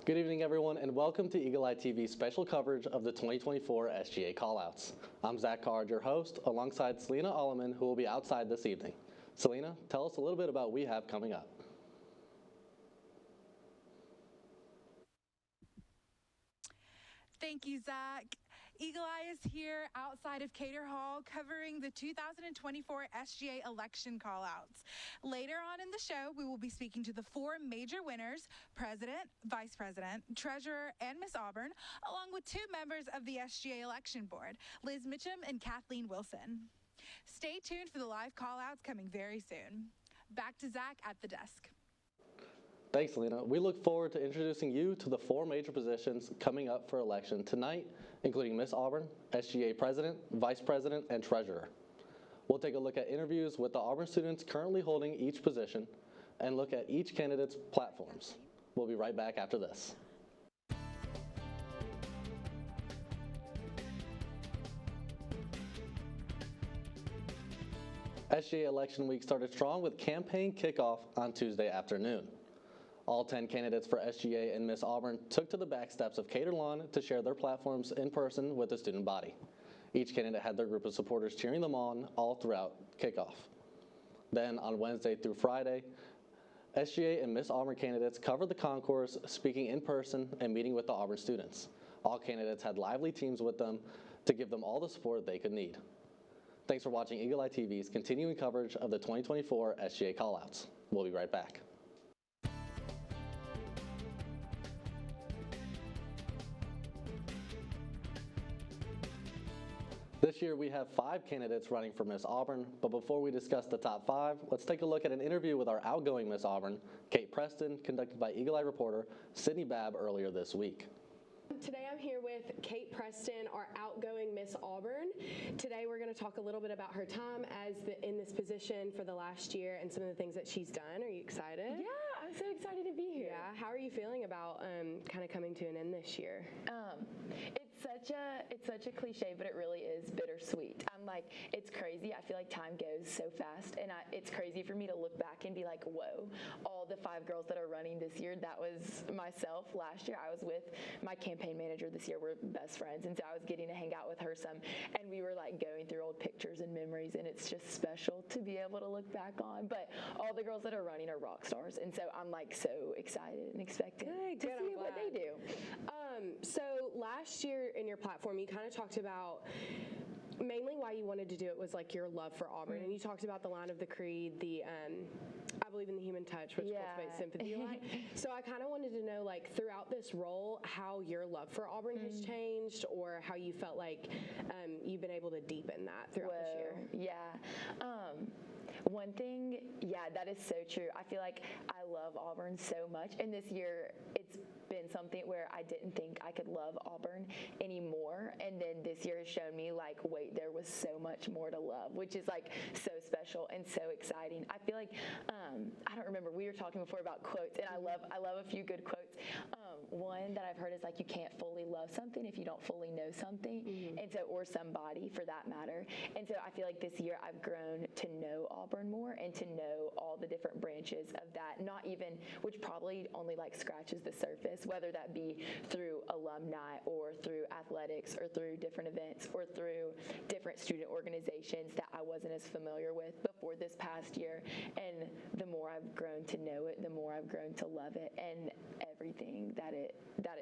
Good evening, everyone, and welcome to Eagle Eye TV's special coverage of the 2024 SGA Callouts. I'm Zach Card, your host, alongside Celina Aleman, who will be outside this evening. Celina, tell us a little bit about what we have coming up. Thank you, Zach. Eagle Eye is here outside of Cater Hall covering the 2024 SGA Election Callouts. Later on in the show, we will be speaking to the four major winners, President, Vice President, Treasurer, and Miss Auburn, along with two members of the SGA Election Board, Liz Mitchum and Kathleen Wilson. Stay tuned for the live callouts coming very soon. Back to Zach at the desk. Thanks, Celina. We look forward to introducing you to the four major positions coming up for election tonight, including Miss Auburn, SGA President, Vice President, and Treasurer. We'll take a look at interviews with the Auburn students currently holding each position and look at each candidate's platforms. We'll be right back after this. SGA Election Week started strong with campaign kickoff on Tuesday afternoon. All 10 candidates for SGA and Miss Auburn took to the back steps of Cater Lawn to share their platforms in person with the student body. Each candidate had their group of supporters cheering them on all throughout kickoff. Then on Wednesday through Friday, SGA and Miss Auburn candidates covered the concourse, speaking in person and meeting with the Auburn students. All candidates had lively teams with them to give them all the support they could need. Thanks for watching Eagle Eye TV's continuing coverage of the 2024 SGA Callouts. We'll be right back. This year we have 5 candidates running for Miss Auburn, but before we discuss the top 5, let's take a look at an interview with our outgoing Miss Auburn, Kate Preston, conducted by Eagle Eye reporter Sydney Babb earlier this week. Today I'm here with Kate Preston, our outgoing Miss Auburn. Today we're going to talk a little bit about her time in this position for the last year and some of the things that she's done. Are you excited? Yeah, I'm so excited to be here. Yeah, how are you feeling about kind of coming to an end this year? It's such a cliche, but it really is bittersweet. I'm like, it's crazy. I feel like time goes so fast, and it's crazy for me to look back and be like, whoa, all the 5 girls that are running this year, that was myself. Last year I was with my campaign manager. This year we're best friends, and so I was getting to hang out with her some, and we were like going through old pictures and memories, and it's just special to be able to look back on. But all the girls that are running are rock stars, and so I'm like so excited and expecting to see what they do. So last year in your platform, you kind of talked about mainly why you wanted to do it was like your love for Auburn, and you talked about the line of the creed, the I believe in the human touch, which cultivates sympathy. So I kind of wanted to know, like, throughout this role, how your love for Auburn has changed, or how you felt like you've been able to deepen that throughout this year. Yeah. One thing, that is so true. I feel like I love Auburn so much, and this year it's been something where I didn't think I could love Auburn anymore, and then this year has shown me like, wait, there was so much more to love, which is like so special and so exciting. I feel like I don't remember, we were talking before about quotes, and I love a few good quotes. One that I've heard is like, you can't fully love something if you don't fully know something, and so, or somebody for that matter. And so I feel like this year I've grown to know Auburn more and to know all the different branches of that, not even, which probably only like scratches the surface, whether that be through alumni or through athletics or through different events or through different student organizations that I wasn't as familiar with before this past year. And the more I've grown to know it, the more I've grown to love it, and everything that it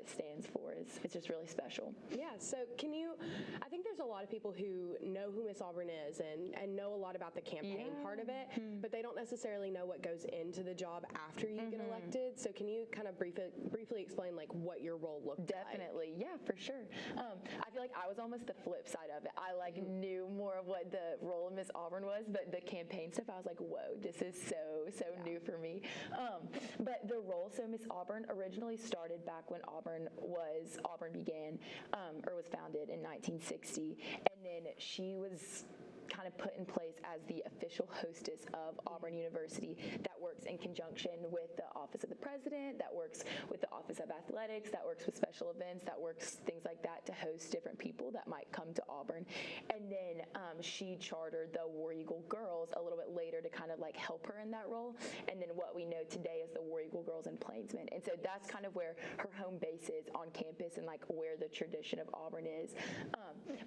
stands for it's just really special. Yeah, so I think there's a lot of people who know who Miss Auburn is and know a lot about the campaign part of it, but they don't necessarily know what goes into the job after you get elected. So can you kind of briefly explain like what your role looked like? Definitely, yeah, for sure. I feel like I was almost the flip side of it. I like knew more of what the role of Miss Auburn was, but the campaign stuff, I was like, whoa, this is so new for me. But the role, so Miss Auburn originally started back when Auburn began, or was founded in 1960, and then she was kind of put in place as the official hostess of Auburn University that works works in conjunction with the Office of the President, that works with the Office of Athletics, that works with special events, that works things like that to host different people that might come to Auburn. And then she chartered the War Eagle Girls a little bit later to kind of like help her in that role. And then what we know today is the War Eagle Girls in Plainsman. And so that's kind of where her home base is on campus and like where the tradition of Auburn is.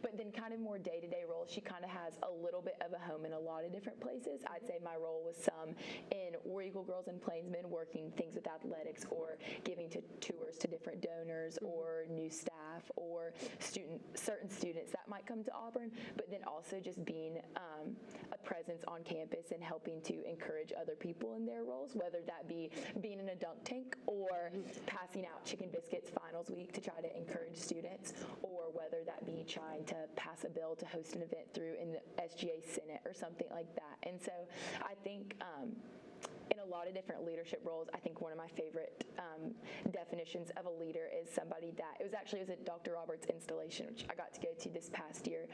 But then kind of more day-to-day roles, she kind of has a little bit of a home in a lot of different places. I'd say my role was some in War Eagle Girls in Plainsman, working things with athletics or giving tours to different donors or new staff or certain students that might come to Auburn, but then also just being a presence on campus and helping to encourage other people in their roles, whether that be being in a dunk tank or passing out chicken biscuits finals week to try to encourage students, or whether that be trying to pass a bill to host an event through in the SGA Senate or something like that. And so I think in a lot of different leadership roles, I think one of my favorite definitions of a leader is somebody that, it was at Dr. Roberts' installation, which I got to go to this past year,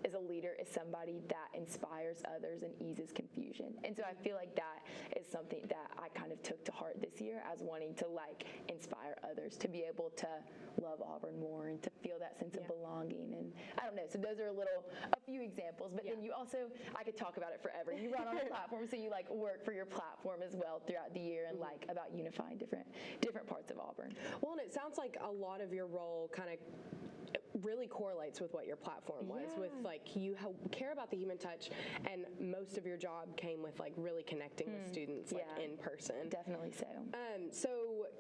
is a leader is somebody that inspires others and eases confusion. And so I feel like that is something that I kind of took to heart this year as wanting to like inspire others to be able to love Auburn more and to feel that sense of belonging. And I don't know, so those are a few examples, but then you also, I could talk about it forever. You run on a platform, so you like work for your platform as well throughout the year and like about unifying different parts of Auburn. Well, and it sounds like a lot of your role kind of really correlates with what your platform was, with like you care about the human touch, and most of your job came with like really connecting with students like in person. Definitely so. So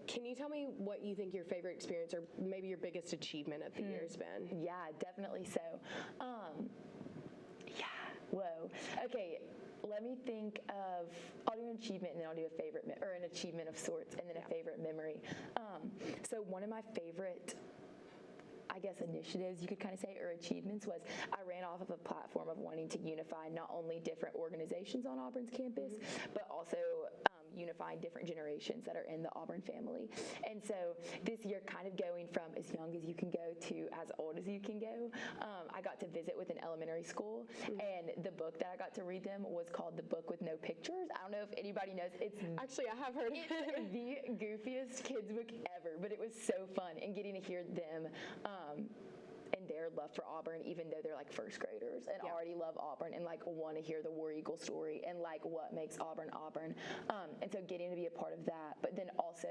can you tell me what you think your favorite experience or maybe your biggest achievement of the year has been? Yeah, definitely so. Whoa. Okay. Let me think of, I'll do an achievement and then I'll do a favorite, or an achievement of sorts, and then a favorite memory. So one of my favorite, I guess, initiatives, you could kind of say, or achievements, was I ran off of a platform of wanting to unify not only different organizations on Auburn's campus, but also unifying different generations that are in the Auburn family. And so this year, kind of going from as young as you can go to as old as you can go, I got to visit with an elementary school, and the book that I got to read them was called The Book with No Pictures. I don't know if anybody knows. Actually, I have heard it's the goofiest kids book ever, but it was so fun, and getting to hear them and their love for Auburn, even though they're like first graders and already love Auburn and like want to hear the War Eagle story and like what makes Auburn Auburn. And so getting to be a part of that. But then also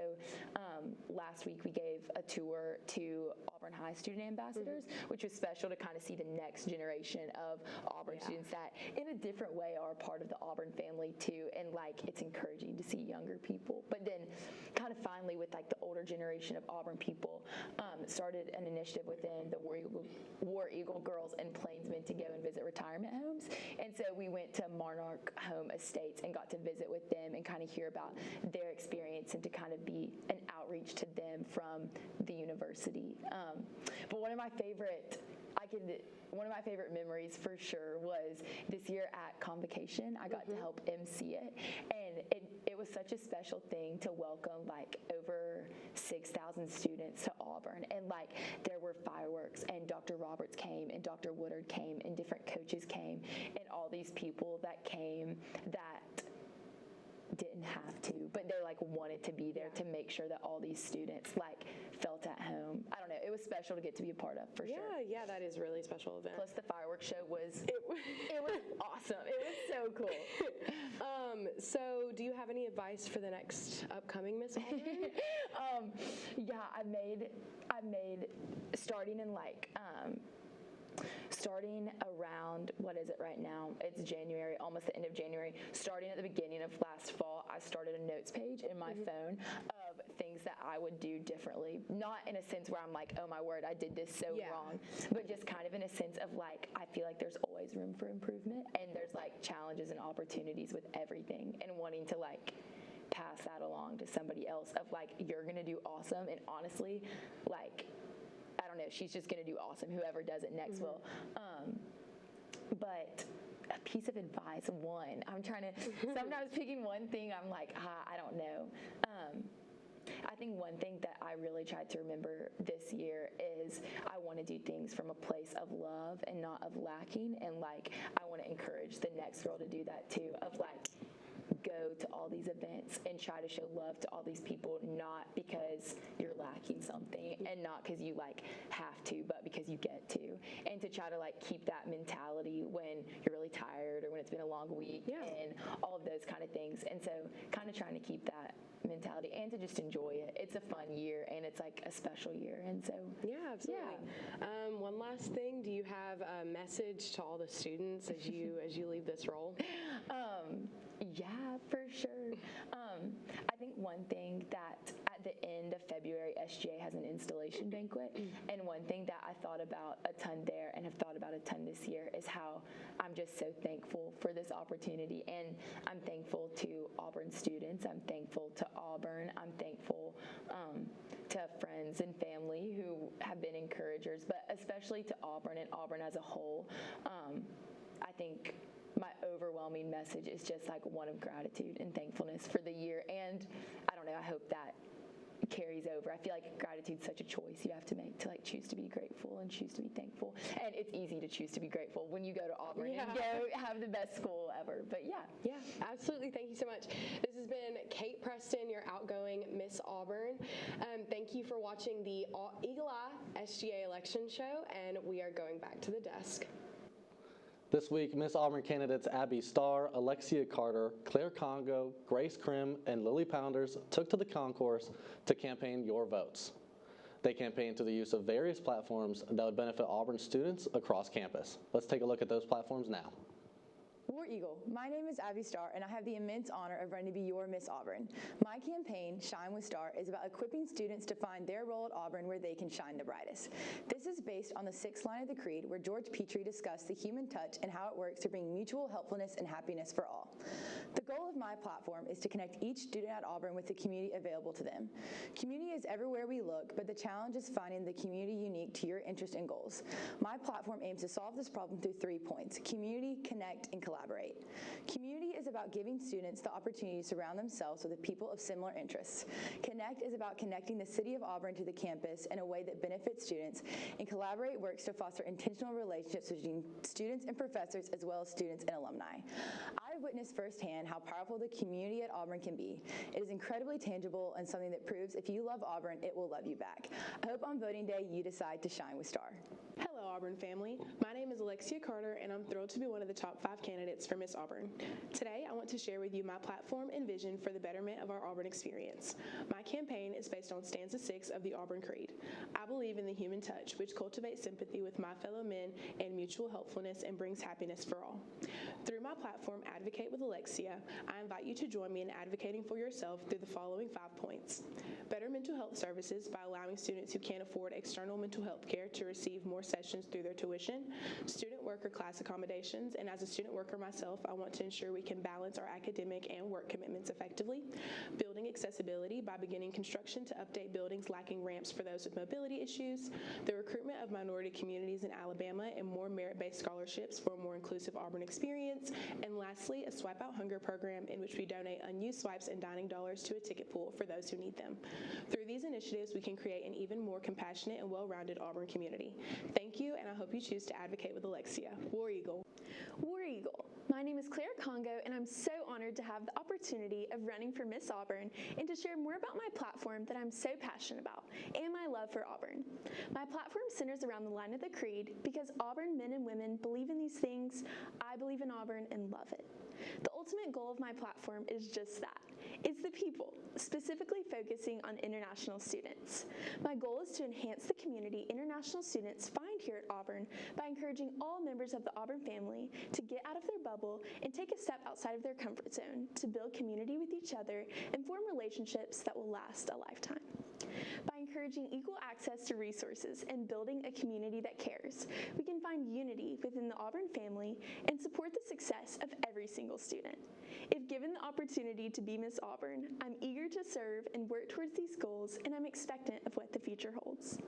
last week we gave a tour to Auburn High student ambassadors, which was special to kind of see the next generation of Auburn students that in a different way are a part of the Auburn family too. And like it's encouraging to see younger people. But then kind of finally with like the older generation of Auburn people, started an initiative within the War Eagle Girls in Plainsman to go and visit retirement homes. And so we went to Monarch Home Estates and got to visit with them and kind of hear about their experience and to kind of be an outreach to them from the university. But one of my favorite memories for sure was this year at Convocation. I got to help MC it, and it was such a special thing to welcome like over 6,000 students to Auburn, and like there were fireworks, and Dr. Roberts came, and Dr. Woodard came, and different coaches came, and all these people that came that didn't have to, but they like wanted to be there to make sure that all these students like felt at home. I don't know, it was special to get to be a part of, for sure. Yeah, that is a really special event. Plus the fireworks show was it was awesome. It was so cool. So do you have any advice for the next upcoming Miss Auburn? I made starting in like starting around, what is it right now? It's January, almost the end of January. Starting at the beginning of last fall, I started a notes page in my phone of things that I would do differently. Not in a sense where I'm like, oh my word, I did this so wrong, but just kind of in a sense of like, I feel like there's always room for improvement, and there's like challenges and opportunities with everything, and wanting to like pass that along to somebody else of like, you're gonna do awesome, and honestly, like, I don't know, she's just going to do awesome, whoever does it next will. But a piece of advice, I'm trying to, sometimes picking one thing, I'm like, I don't know. I think one thing that I really tried to remember this year is I want to do things from a place of love and not of lacking. And like, I want to encourage the next girl to do that too, of like, go to all these events and try to show love to all these people, not because you're lacking something and not because you like have to, but because you get to. And to try to like keep that mentality when you're really tired or when it's been a long week and all of those kind of things. And so kind of trying to keep that mentality and to just enjoy it. It's a fun year and it's like a special year. And so absolutely. One last thing, do you have a message to all the students as you leave this role? Yeah, for sure. I think one thing that at the end of February, SGA has an installation banquet, and one thing that I thought about a ton there and have thought about a ton this year is how I'm just so thankful for this opportunity, and I'm thankful to Auburn students, I'm thankful to Auburn, I'm thankful to friends and family who have been encouragers, but especially to Auburn and Auburn as a whole. I think my overwhelming message is just like one of gratitude and thankfulness for the year. And I don't know, I hope that carries over. I feel like gratitude's such a choice you have to make to like choose to be grateful and choose to be thankful. And it's easy to choose to be grateful when you go to Auburn and go have the best school ever. But yeah, absolutely. Thank you so much. This has been Kate Preston, your outgoing Miss Auburn. Thank you for watching the Eagle Eye SGA Election Show, and we are going back to the desk. This week, Miss Auburn candidates Abby Starr, Alexia Carter, Claire Congo, Grace Krim, and Lily Pounders took to the concourse to campaign your votes. They campaigned through the use of various platforms that would benefit Auburn students across campus. Let's take a look at those platforms now. War Eagle, my name is Abby Starr, and I have the immense honor of running to be your Miss Auburn. My campaign, Shine with Starr, is about equipping students to find their role at Auburn where they can shine the brightest. This is based on the 6th line of the Creed, where George Petrie discussed the human touch and how it works to bring mutual helpfulness and happiness for all. The goal of my platform is to connect each student at Auburn with the community available to them. Community is everywhere we look, but the challenge is finding the community unique to your interests and goals. My platform aims to solve this problem through 3 points: community, connect, and collaborate. Community is about giving students the opportunity to surround themselves with people of similar interests. Connect is about connecting the city of Auburn to the campus in a way that benefits students, and collaborate works to foster intentional relationships between students and professors as well as students and alumni. I've witnessed firsthand how powerful the community at Auburn can be. It is incredibly tangible and something that proves if you love Auburn, it will love you back. I hope on voting day you decide to shine with Starr. Hello, Auburn family. My name is Alexia Carter, and I'm thrilled to be one of the top 5 candidates for Miss Auburn. Today, I want to share with you my platform and vision for the betterment of our Auburn experience. My campaign is based on stanza 6 of the Auburn Creed. I believe in the human touch, which cultivates sympathy with my fellow men and mutual helpfulness and brings happiness for all. Through my platform, Advocate with Alexia, I invite you to join me in advocating for yourself through the following 5 points. Better mental health services by allowing students who can't afford external mental health care to receive more sessions through their tuition, student worker class accommodations, and as a student worker myself, I want to ensure we can balance our academic and work commitments effectively. Building accessibility by beginning construction to update buildings lacking ramps for those with mobility issues. The recruitment of minority communities in Alabama and more merit-based scholarships for a more inclusive Auburn experience. And lastly, a Swipe Out Hunger program in which we donate unused swipes and dining dollars to a ticket pool for those who need them. Through these initiatives, we can create an even more compassionate and well-rounded Auburn community. Thank you, and I hope you choose to advocate with Alexia. War Eagle. War Eagle. My name is Claire Congo, and I'm so honored to have the opportunity of running for Miss Auburn and to share more about my platform that I'm so passionate about and my love for Auburn. My platform centers around the line of the Creed because Auburn men and women believe in these things, I believe in Auburn and love it. The ultimate goal of my platform is just that. It's the people, specifically focusing on international students. My goal is to enhance the community international students find here at Auburn by encouraging all members of the Auburn family to get out of their bubble and take a step outside of their comfort zone to build community with each other and form relationships that will last a lifetime. By encouraging equal access to resources and building a community that cares, we can find unity within the Auburn family and support the success of every single student. If given the opportunity to be Miss Auburn, I'm eager to serve and work towards these goals, and I'm expectant of what the future holds.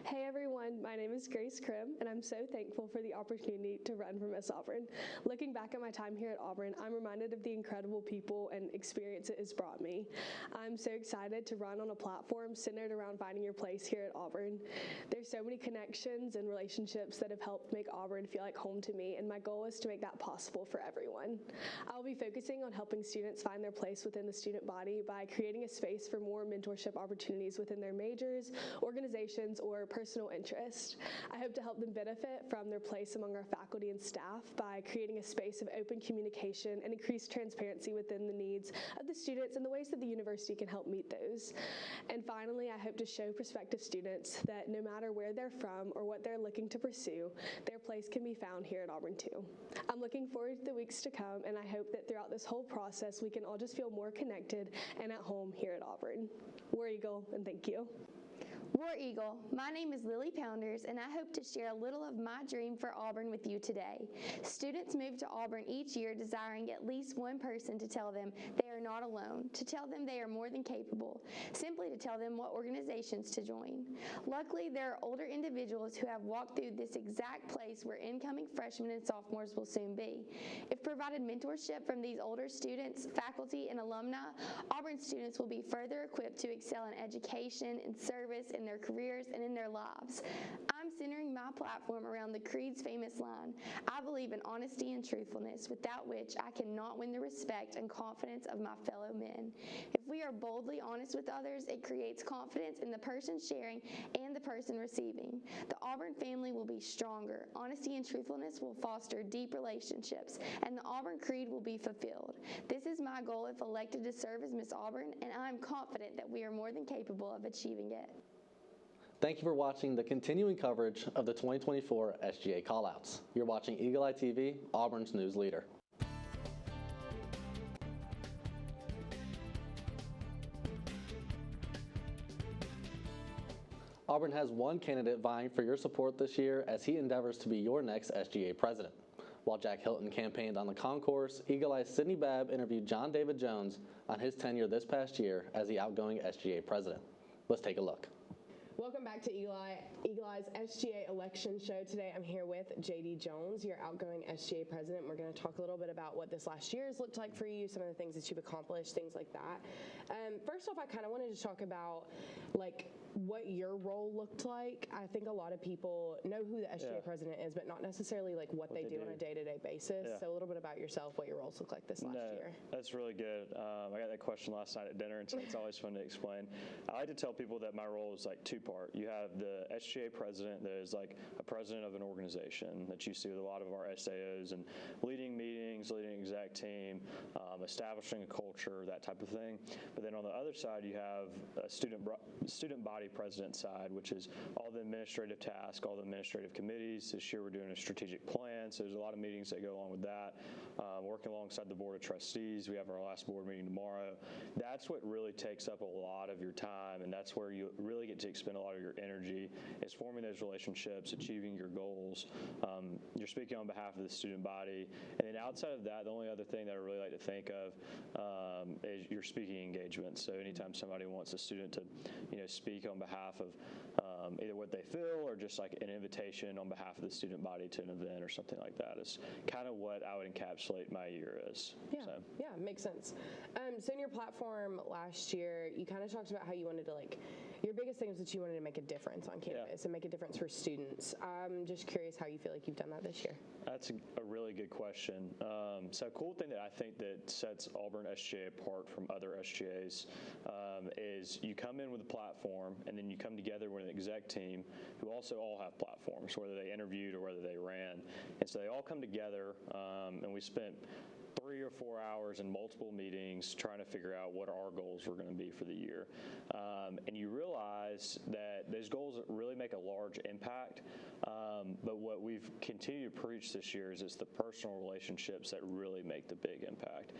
Hey everyone, my name is Grace Krim, and I'm so thankful for the opportunity to run for Miss Auburn. Looking back at my time here at Auburn, I'm reminded of the incredible people and experience it has brought me. I'm so excited to run on a platform centered around finding your place here at Auburn. There's so many connections and relationships that have helped make Auburn feel like home to me, and my goal is to make that possible for everyone. I'll be focusing on helping students find their place within the student body by creating a space for more mentorship opportunities within their majors, organizations, or personal interest. I hope to help them benefit from their place among our faculty and staff by creating a space of open communication and increased transparency within the needs of the students and the ways that the university can help meet those. And finally, I hope to show prospective students that no matter where they're from or what they're looking to pursue, their place can be found here at Auburn too. I'm looking forward to the weeks to come, and I hope that throughout this whole process, we can all just feel more connected and at home here at Auburn. War Eagle, and thank you. War Eagle, my name is Lily Pounders, and I hope to share a little of my dream for Auburn with you today. Students move to Auburn each year desiring at least one person to tell them they are not alone, to tell them they are more than capable, simply to tell them what organizations to join. Luckily, there are older individuals who have walked through this exact place where incoming freshmen and sophomores will soon be. If provided mentorship from these older students, faculty, and alumni, Auburn students will be further equipped to excel in education, in service, in their careers, and in their lives. I'm centering my platform around the Creed's famous line, I believe in honesty and truthfulness, without which I cannot win the respect and confidence of my fellow men. If we are boldly honest with others, it creates confidence in the person sharing and the person receiving. The Auburn family will be stronger. Honesty and truthfulness will foster deep relationships, and the Auburn Creed will be fulfilled. This is my goal if elected to serve as Miss Auburn, and I'm confident that we are more than capable of achieving it. Thank you for watching the continuing coverage of the 2024 SGA Callouts. You're watching Eagle Eye TV, Auburn's news leader. Auburn has one candidate vying for your support this year as he endeavors to be your next SGA president. While Jack Hilton campaigned on the concourse, Eagle Eye's Sydney Babb interviewed John David Jones on his tenure this past year as the outgoing SGA president. Let's take a look. Welcome back to Eagle Eye's SGA Election Show. Today I'm here with JD Jones, your outgoing SGA president. We're going to talk a little bit about what this last year has looked like for you, some of the things that you've accomplished, things like that. First off, I kind of wanted to talk about what your role looked like. I think a lot of people know who the SGA president is, but not necessarily what they do on a day-to-day basis. So a little bit about yourself, what your roles look like this last year. That's really good. I got that question last night at dinner, and so it's always fun to explain. I like to tell people that my role is two-part. You have the SGA president that is a president of an organization that you see with a lot of our SAOs and leading meetings, leading an exec team, establishing a culture, that type of thing. But then on the other side, you have a student body president side, which is all the administrative tasks, all the administrative committees. This year we're doing a strategic plan, so there's a lot of meetings that go along with that. Working alongside the board of trustees, we have our last board meeting tomorrow. That's what really takes up a lot of your time, and that's where you really get to expend a lot of your energy, is forming those relationships, achieving your goals. You're speaking on behalf of the student body, and then outside of that, the only other thing that I really like to think of is your speaking engagements. So anytime somebody wants a student to speak on behalf of either what they feel or just an invitation on behalf of the student body to an event or something like that is kind of what I would encapsulate my year as. Yeah, makes sense. So in your platform last year, you kind of talked about how you wanted to your biggest thing was that you wanted to make a difference on campus and make a difference for students. I'm just curious how you feel like you've done that this year. That's a really good question. So a cool thing that I think that sets Auburn SGA apart from other SGAs is you come in with a platform, and then you come together with an exec team who also all have platforms, whether they interviewed or whether they ran. And so they all come together, and we spent 3 or 4 hours in multiple meetings trying to figure out what our goals were going to be for the year. And you realize that those goals really make a large impact, but what we've continued to preach this year is it's the personal relationships that really make the big impact.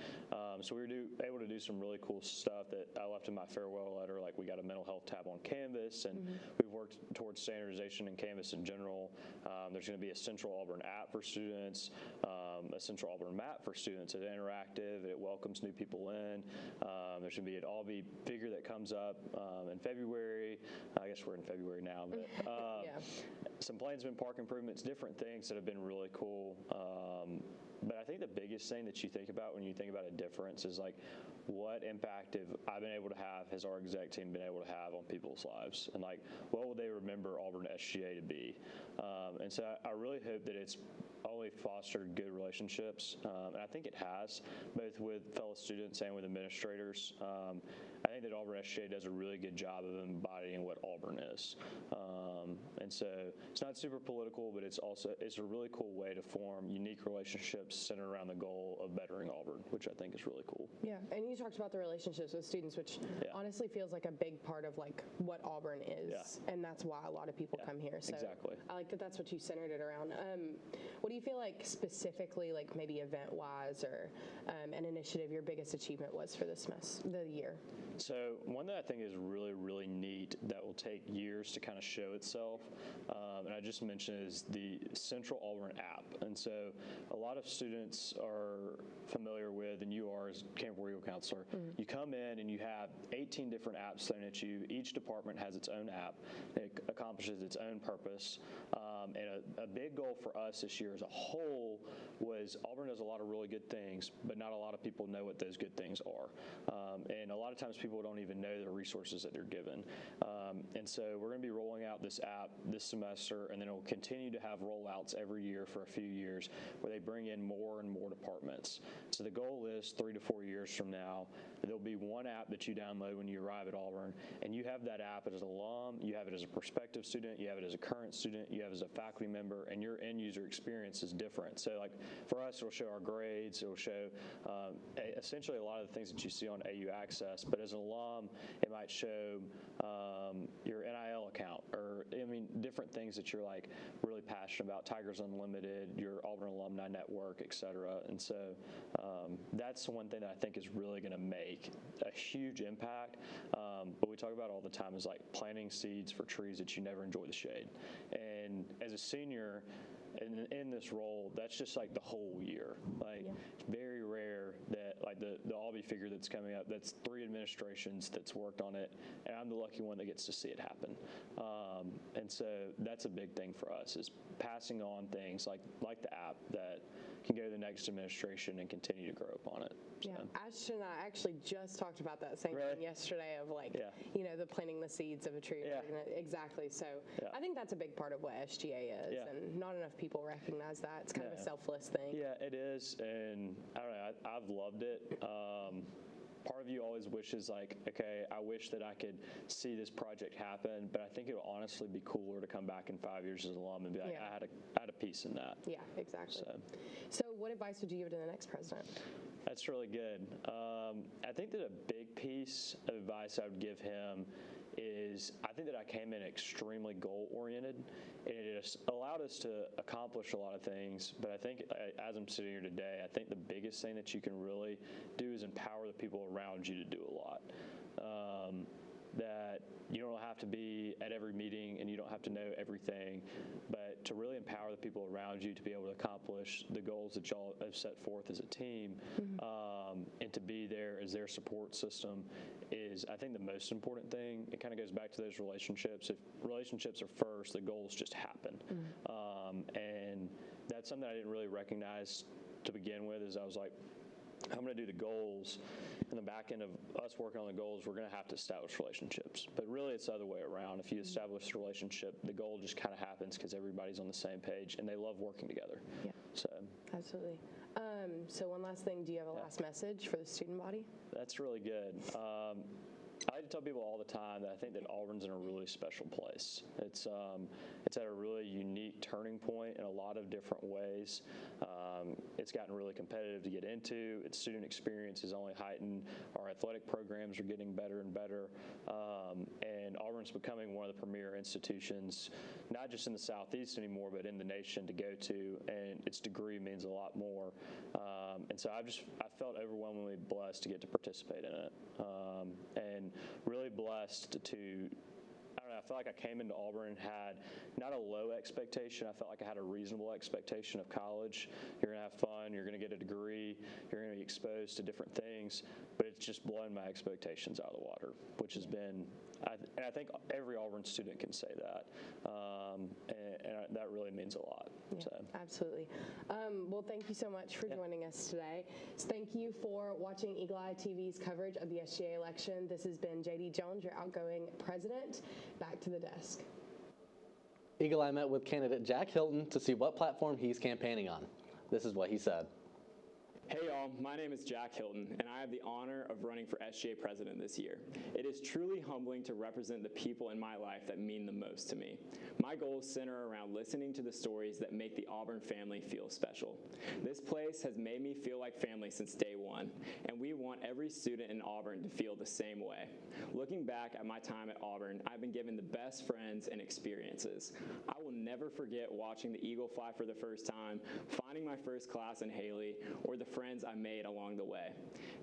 So we were able to do some really cool stuff that I left in my farewell letter, we got a mental health tab on Canvas, and we've worked towards standardization in Canvas in general. There's going to be a Central Auburn app for students, a Central Auburn map for students. It's interactive. It welcomes new people in. There's going to be an All-Be figure that comes up in February. I guess we're we're in February now, but some Plainsman Park improvements, different things that have been really cool. But I think the biggest thing that you think about when you think about a difference is like, what impact have I been able to have, has our exec team been able to have on people's lives? And like, what will they remember Auburn SGA to be? And so I really hope that it's only fostered good relationships. And I think it has, both with fellow students and with administrators. I think that Auburn SGA does a really good job of embodying what Auburn is. And so it's not super political, but it's a really cool way to form unique relationships centered around the goal of bettering Auburn, which I think is really cool. Yeah, and you talked about the relationships with students, which honestly feels like a big part of like what Auburn is, and that's why a lot of people come here. So exactly. I like that that's what you centered it around. What do you feel like specifically, like maybe event-wise or an initiative, your biggest achievement was for this the year? So one that I think is really, really neat that will take years to kind of show itself, and I just mentioned, is the Central Auburn app. And so a lot of students are familiar with, and you are as Camp War Eagle counselor, you come in and you have 18 different apps thrown at you. Each department has its own app. It accomplishes its own purpose. And a big goal for us this year as a whole was Auburn does a lot of really good things, but not a lot of people know what those good things are. And a lot of times people don't even know the resources that they're given. And so we're going to be rolling out this app this semester, and then it will continue to have rollouts every year for a few years where they bring in more and more departments. So the goal is 3 to 4 years from now, there'll be one app that you download when you arrive at Auburn, and you have that app as an alum, you have it as a prospective student, you have it as a current student, you have it as a faculty member, and your end user experience is different. So like for us, it'll show our grades, it'll show essentially a lot of the things that you see on AU Access, but as an alum, it might show your NIL account, or I mean, different things that you're like really passionate about, Tigers Unlimited, your Auburn Alumni Network, et cetera. And so that's the one thing that I think is really going to make a huge impact. But we talk about all the time is like planting seeds for trees that you never enjoy the shade. And as a senior, in this role, that's just like the whole year. Like it's very rare that like the Albee figure that's coming up, that's 3 administrations that's worked on it, and I'm the lucky one that gets to see it happen. And so that's a big thing for us, is passing on things like the app that can go to the next administration and continue to grow upon it. So. Yeah, Ashton and I actually just talked about that same thing yesterday of like, you know, the planting the seeds of a tree. Exactly. So I think that's a big part of what SGA is, and not enough people recognize that. It's kind of a selfless thing. Yeah, it is, and I don't know, I've loved it. Part of you always wishes like, okay, I wish that I could see this project happen, but I think it would honestly be cooler to come back in 5 years as an alum and be like, I had a piece in that. Yeah, exactly. So what advice would you give to the next president? That's really good. I think that a big piece of advice I would give him is, I think that I came in extremely goal-oriented, and it has allowed us to accomplish a lot of things, but I think as I'm sitting here today, I think the biggest thing that you can really do is empower the people around you to do a lot. That you don't have to be at every meeting and you don't have to know everything, but to really empower the people around you to be able to accomplish the goals that y'all have set forth as a team, and to be there as their support system is, I think, the most important thing. It kind of goes back to those relationships. If relationships are first, the goals just happen. And that's something I didn't really recognize to begin with, is I was like, I'm going to do the goals, and the back end of us working on the goals, we're going to have to establish relationships. But really, it's the other way around. If you establish the relationship, the goal just kind of happens because everybody's on the same page, and they love working together. Yeah. So absolutely. So one last thing, do you have a last message for the student body? That's really good. I like to tell people all the time that I think that Auburn's in a really special place. It's at a really unique turning point in a lot of different ways. It's gotten really competitive to get into. Its student experience is only heightened. Our athletic programs are getting better and better. And Auburn's becoming one of the premier institutions, not just in the Southeast anymore, but in the nation to go to. And its degree means a lot more. And so I felt overwhelmingly blessed to get to participate in it. And really blessed to, I don't know, I felt like I came into Auburn and had not a low expectation. I felt like I had a reasonable expectation of college. You're going to have fun. You're going to get a degree. You're going to be exposed to different things. But it's just blown my expectations out of the water, which has been And I think every Auburn student can say that, and that really means a lot. Yeah, So. absolutely. Well, thank you so much for joining us today. So thank you for watching Eagle Eye TV's coverage of the SGA election. This has been JD Jones, your outgoing president. Back to the desk. Eagle Eye met with candidate Jack Hilton to see what platform he's campaigning on. This is what he said. Hey y'all, my name is Jack Hilton, and I have the honor of running for SGA president this year. It is truly humbling to represent the people in my life that mean the most to me. My goals center around listening to the stories that make the Auburn family feel special. This place has made me feel like family since day one, and we want every student in Auburn to feel the same way. Looking back at my time at Auburn, I've been given the best friends and experiences. I will never forget watching the Eagle fly for the first time, finding my first class in Haley, or the friends I made along the way.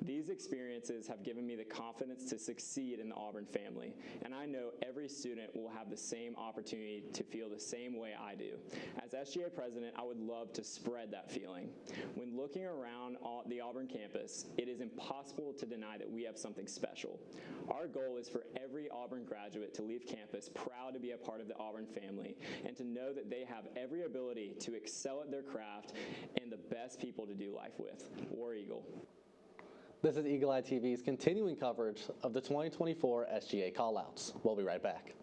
These experiences have given me the confidence to succeed in the Auburn family, and I know every student will have the same opportunity to feel the same way I do. As SGA president, I would love to spread that feeling. When looking around the Auburn campus, it is impossible to deny that we have something special. Our goal is for every Auburn graduate to leave campus proud to be a part of the Auburn family and to know that they have every ability to excel at their craft and the best people to do life with. War Eagle. This is Eagle Eye TV's continuing coverage of the 2024 SGA Callouts. We'll be right back.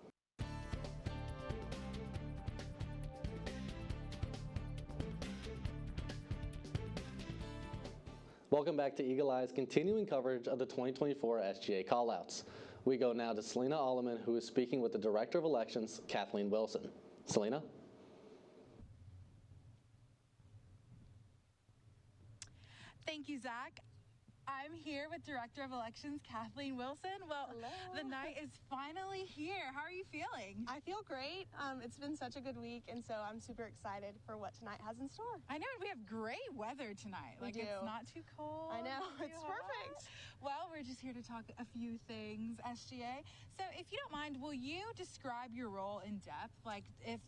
Welcome back to Eagle Eye's continuing coverage of the 2024 SGA Callouts. We go now to Celina Aleman, who is speaking with the Director of Elections, Kathleen Wilson. Celina? Thank you, Zach. I'm here with Director of Elections, Kathleen Wilson. Well, Hello. The night is finally here. How are you feeling? I feel great. It's been such a good week, and so I'm super excited for what tonight has in store. I know, we have great weather tonight. We do. It's not too cold. I know, not too it's hot. perfect. Well, we're just here to talk a few things, SGA. So if you don't mind, will you describe your role in depth? Like if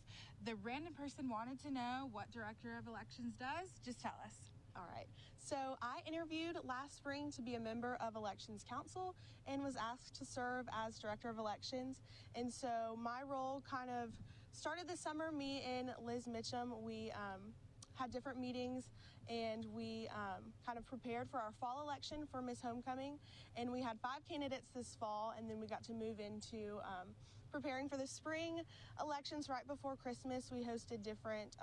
the random person wanted to know what Director of Elections does, just tell us. All right. So I interviewed last spring to be a member of Elections Council and was asked to serve as Director of Elections. And so my role kind of started this summer. Me and Liz Mitchum, we had different meetings, and we kind of prepared for our fall election for Miss Homecoming. And we had 5 candidates this fall, and then we got to move into preparing for the spring elections right before Christmas. We hosted different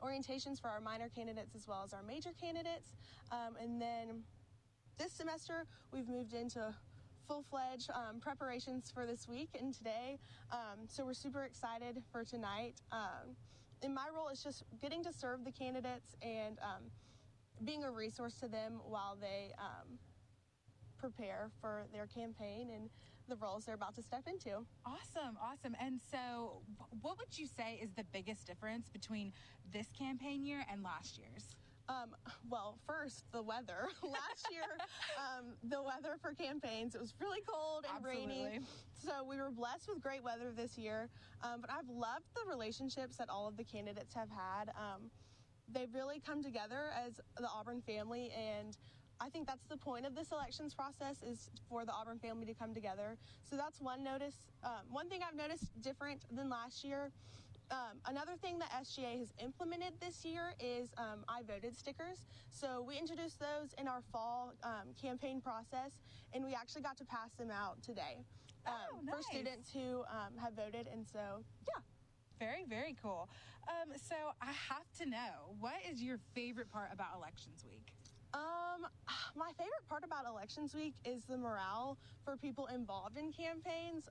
orientations for our minor candidates as well as our major candidates. And then this semester, we've moved into full-fledged preparations for this week and today. So we're super excited for tonight. And my role is just getting to serve the candidates and being a resource to them while they prepare for their campaign and the roles they're about to step into. Awesome, awesome. And so what would you say is the biggest difference between this campaign year and last year's? Well, first, the weather. Last year, the weather for campaigns, it was really cold and rainy. So we were blessed with great weather this year. But I've loved the relationships that all of the candidates have had. They've really come together as the Auburn family, and I think that's the point of this elections process, is for the Auburn family to come together. So that's one thing I've noticed different than last year. Another thing that SGA has implemented this year is I voted stickers. So we introduced those in our fall campaign process, and we actually got to pass them out today for students who have voted. And so, yeah. Very, very cool. So I have to know, what is your favorite part about Elections Week? My favorite part about Elections Week is the morale for people involved in campaigns.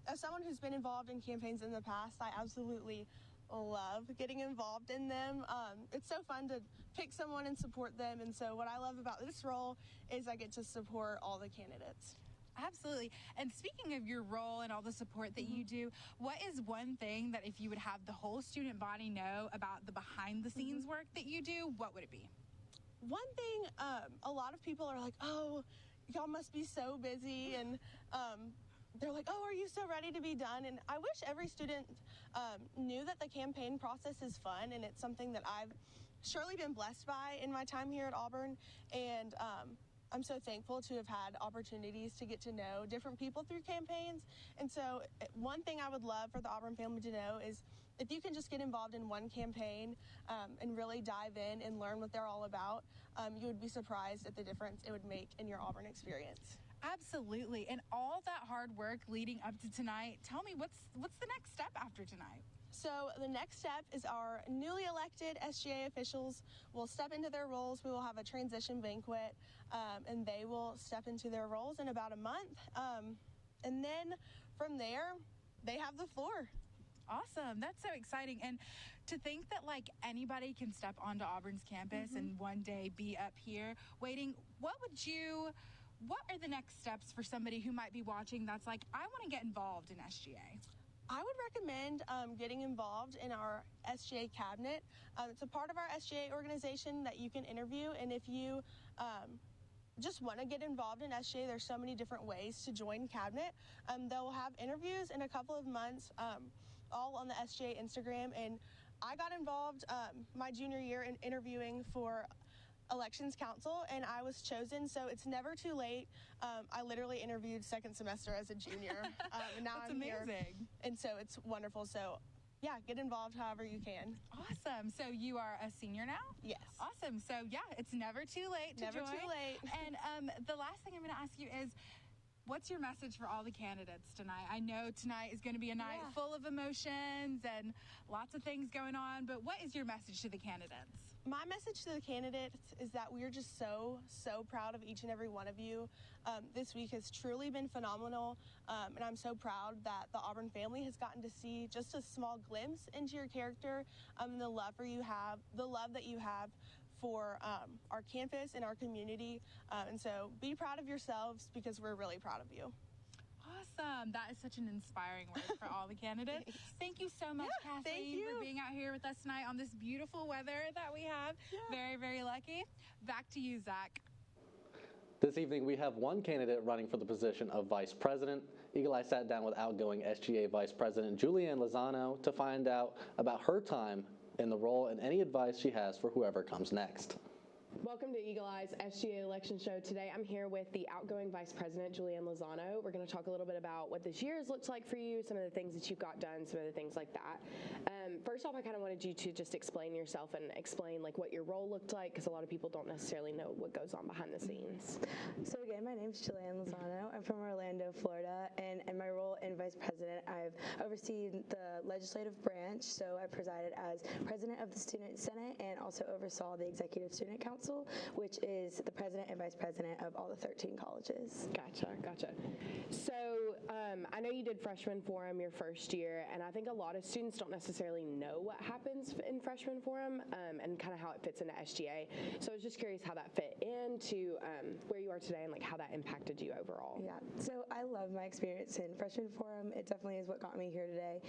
As someone who's been involved in campaigns in the past, I absolutely love getting involved in them. It's so fun to pick someone and support them. And so what I love about this role is I get to support all the candidates. Absolutely. And speaking of your role and all the support that you do, what is one thing that if you would have the whole student body know about the behind the scenes work that you do, what would it be? One thing, a lot of people are like, oh, y'all must be so busy, and they're like, oh, are you so ready to be done? And I wish every student knew that the campaign process is fun, and it's something that I've surely been blessed by in my time here at Auburn. And I'm so thankful to have had opportunities to get to know different people through campaigns. And so one thing I would love for the Auburn family to know is if you can just get involved in one campaign and really dive in and learn what they're all about, you would be surprised at the difference it would make in your Auburn experience. Absolutely. And all that hard work leading up to tonight, tell me what's the next step after tonight? So the next step is our newly elected SGA officials will step into their roles. We will have a transition banquet, and they will step into their roles in about a month. And then from there, they have the floor. Awesome. That's so exciting. And to think that like anybody can step onto Auburn's campus and one day be up here waiting, what are the next steps for somebody who might be watching that's like, I want to get involved in SGA? I would recommend getting involved in our SGA cabinet. It's a part of our SGA organization that you can interview, and if you just want to get involved in SGA, there's so many different ways to join cabinet. They'll have interviews in a couple of months, all on the SGA Instagram, and I got involved my junior year in interviewing for Elections Council, and I was chosen, so it's never too late. I literally interviewed second semester as a junior, and now That's I'm amazing. here, and so it's wonderful. So yeah, get involved however you can. Awesome. So you are a senior now? Yes. Awesome. So yeah, it's never too late to Never join. too late. And the last thing I'm going to ask you is, what's your message for all the candidates tonight? I know tonight is going to be a night full of emotions and lots of things going on, but what is your message to the candidates? My message to the candidates is that we are just so proud of each and every one of you. This week has truly been phenomenal, and I'm so proud that the Auburn family has gotten to see just a small glimpse into your character, and the love that you have for our campus and our community. And so be proud of yourselves because we're really proud of you. Awesome. That is such an inspiring word for all the candidates. Thank you so much, Kathleen, for being out here with us tonight on this beautiful weather that we have. Very, very lucky. Back to you, Zach. This evening, we have one candidate running for the position of Vice President. Eagle Eye sat down with outgoing SGA Vice President Julianne Lozano to find out about her time in the role and any advice she has for whoever comes next. Welcome to Eagle Eye's SGA Election Show. Today I'm here with the outgoing Vice President, Julianne Lozano. We're going to talk a little bit about what this year has looked like for you, some of the things that you've got done, some of the things like that. First off, I kind of wanted you to just explain yourself and explain like what your role looked like, because a lot of people don't necessarily know what goes on behind the scenes. So again, my name is Julianne Lozano. I'm from Orlando, Florida, and in my role in Vice President, I've overseen the legislative branch. So I presided as President of the Student Senate and also oversaw the Executive Student Council, which is the President and Vice President of all the 13 colleges. Gotcha. So I know you did Freshman Forum your first year, and I think a lot of students don't necessarily know what happens in Freshman Forum and kind of how it fits into SGA. So I was just curious how that fit into where you are today and like how that impacted you overall. Yeah, so I love my experience in Freshman Forum. It definitely is what got me here today.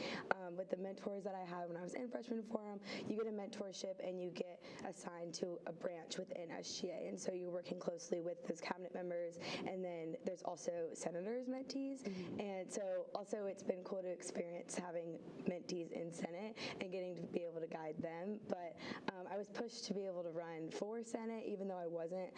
With the mentors that I had when I was in Freshman Forum, you get a mentorship and you get assigned to a branch within SGA, and so you're working closely with those cabinet members, and then there's also senators mentees, and so also it's been cool to experience having mentees in Senate and getting to be able to guide them, but I was pushed to be able to run for Senate even though I wasn't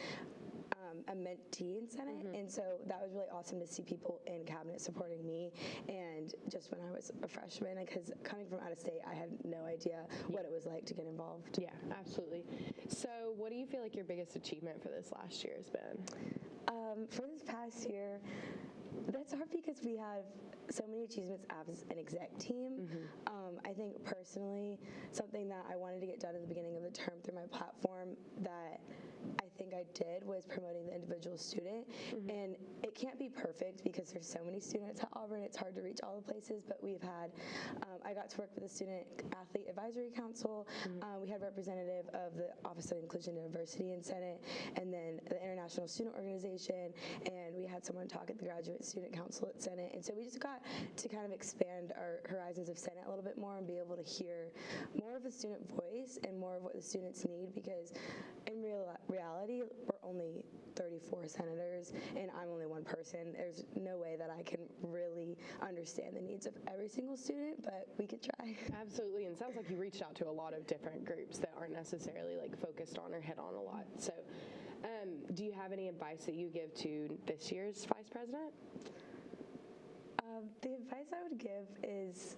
a mentee in Senate, and so that was really awesome to see people in cabinet supporting me, and just when I was a freshman, because coming from out of state, I had no idea what it was like to get involved. Yeah, absolutely. So what do you feel like your biggest achievement for this last year has been? For this past year, that's hard because we have so many achievements as an exec team. I think personally, something that I wanted to get done at the beginning of the term through my platform that I think I did was promoting the individual student. And it can't be perfect because there's so many students at Auburn, it's hard to reach all the places, but we've had, I got to work with the Student Athlete Advisory Council. We had representative of the Office of Inclusion and Diversity in Senate, and then the International Student Organization, and we had someone talk at the Graduate Student Council at Senate. And so we just got to kind of expand our horizons of Senate a little bit more and be able to hear more of the student voice and more of what the students need, because in reality, we're only 34 senators and I'm only one person. There's no way that I can really understand the needs of every single student, but we could try. Absolutely, and it sounds like you reached out to a lot of different groups that aren't necessarily like focused on or hit on a lot. So Do you have any advice that you give to this year's vice president? The advice I would give is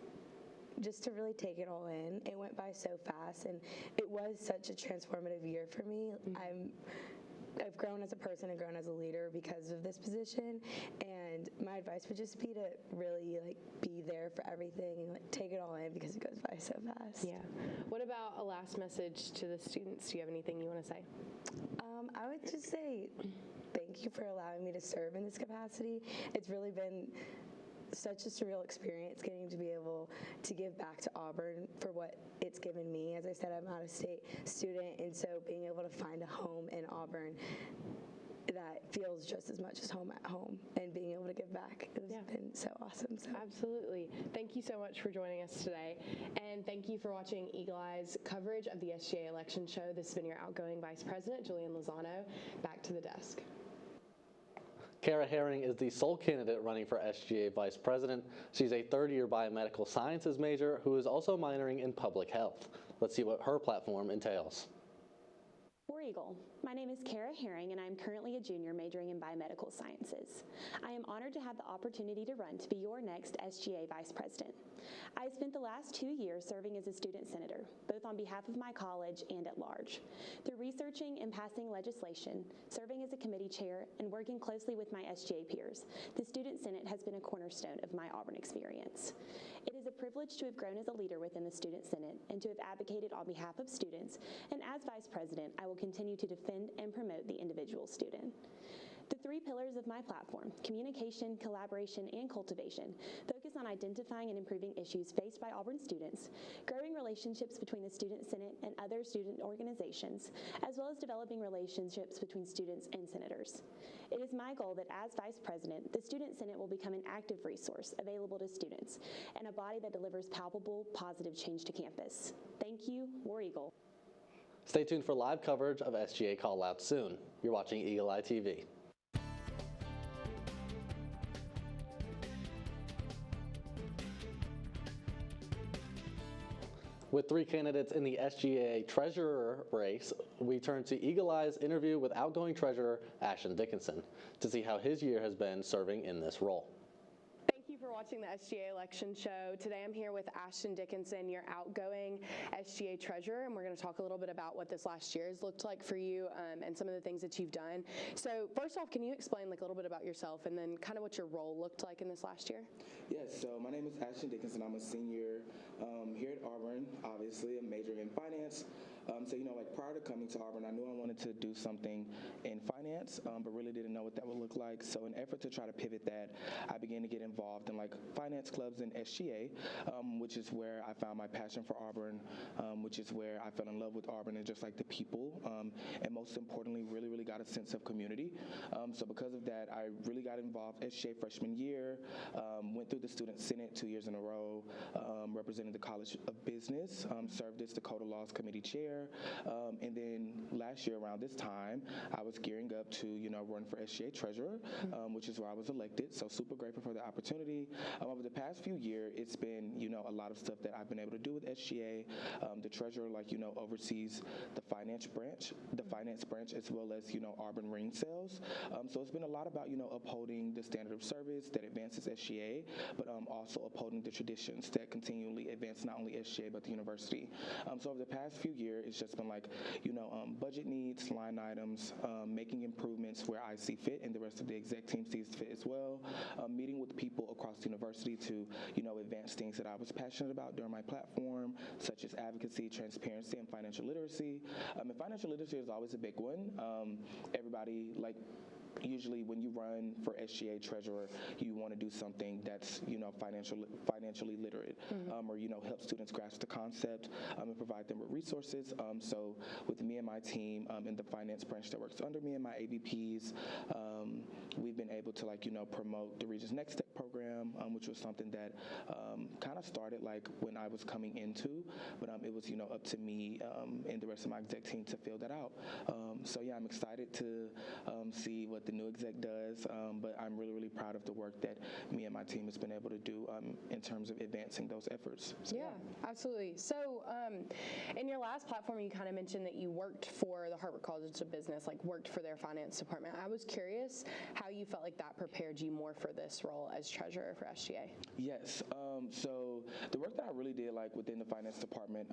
just to really take it all in. It went by so fast, and it was such a transformative year for me. I've grown as a person and grown as a leader because of this position, and my advice would just be to really be there for everything and take it all in because it goes by so fast. Yeah. What about a last message to the students? Do you have anything you want to say? I would just say thank you for allowing me to serve in this capacity. It's really been such a surreal experience getting to be able to give back to Auburn for what it's given me. As I said, I'm an out-of-state student, and so being able to find a home in Auburn that feels just as much as home at home and being able to give back has been so awesome. So. Absolutely. Thank you so much for joining us today, and thank you for watching Eagle Eye's coverage of the SGA election show. This has been your outgoing Vice President, Julian Lozano. Back to the desk. Kara Herring is the sole candidate running for SGA Vice President. She's a third-year biomedical sciences major who is also minoring in public health. Let's see what her platform entails. War Eagle. My name is Kara Herring, and I'm currently a junior majoring in biomedical sciences. I am honored to have the opportunity to run to be your next SGA Vice President. I spent the last 2 years serving as a student senator, both on behalf of my college and at large. Through researching and passing legislation, serving as a committee chair, and working closely with my SGA peers, the Student Senate has been a cornerstone of my Auburn experience. It is a privilege to have grown as a leader within the Student Senate and to have advocated on behalf of students, and as Vice President, I will continue to defend and promote the individual student. The 3 pillars of my platform, communication, collaboration, and cultivation, focus on identifying and improving issues faced by Auburn students, growing relationships between the Student Senate and other student organizations, as well as developing relationships between students and senators. It is my goal that as Vice President, the Student Senate will become an active resource available to students and a body that delivers palpable, positive change to campus. Thank you, War Eagle. Stay tuned for live coverage of SGA Callouts soon. You're watching Eagle Eye TV. With 3 candidates in the SGA Treasurer race, we turn to Eagle Eye's interview with outgoing Treasurer Ashton Dickinson to see how his year has been serving in this role. Thank you for watching the SGA election show. Today I'm here with Ashton Dickinson, your outgoing SGA treasurer, and we're going to talk a little bit about what this last year has looked like for you and some of the things that you've done. So first off, can you explain a little bit about yourself and then kind of what your role looked like in this last year? Yes, so my name is Ashton Dickinson. I'm a senior here at Auburn, obviously. I'm majoring in finance. So, prior to coming to Auburn, I knew I wanted to do something in finance, but really didn't know what that would look like. So in an effort to try to pivot that, I began to get involved in finance clubs in SGA, which is where I found my passion for Auburn, which is where I fell in love with Auburn and just the people, and most importantly, really, really got a sense of community. So because of that, I really got involved SGA freshman year, went through the Student Senate 2 years in a row, represented the College of Business, served as Dakota Laws Committee Chair, and then last year around this time, I was gearing up to, run for SGA Treasurer, which is where I was elected. So super grateful for the opportunity. Over the past few years, it's been, a lot of stuff that I've been able to do with SGA. The Treasurer, oversees the finance branch, as well as, Auburn ring sales. So it's been a lot about, upholding the standard of service that advances SGA, but also upholding the traditions that continually advance not only SGA, but the university. So over the past few years, it's just been budget needs, line items, making improvements where I see fit and the rest of the exec team sees fit as well, meeting with people across the university to, advance things that I was passionate about during my platform, such as advocacy, transparency, and financial literacy. And financial literacy is always a big one. Everybody, usually when you run for SGA treasurer, you want to do something that's, financially literate, or, help students grasp the concept and provide them with resources. So with me and my team in the finance branch that works under me and my AVPs, we've been able to promote the Regents Next Step program, which was something that kind of started started like when I was coming into, but it was, up to me and the rest of my exec team to fill that out. So yeah, I'm excited to see what the new exec does, but I'm really, really proud of the work that me and my team has been able to do in terms of advancing those efforts. So, yeah, absolutely. So in your last platform, you kind of mentioned that you worked for the Harvard College of Business, like worked for their finance department. I was curious how you felt like that prepared you more for this role as treasurer for SGA. Yes. So the work that I really did like within the finance department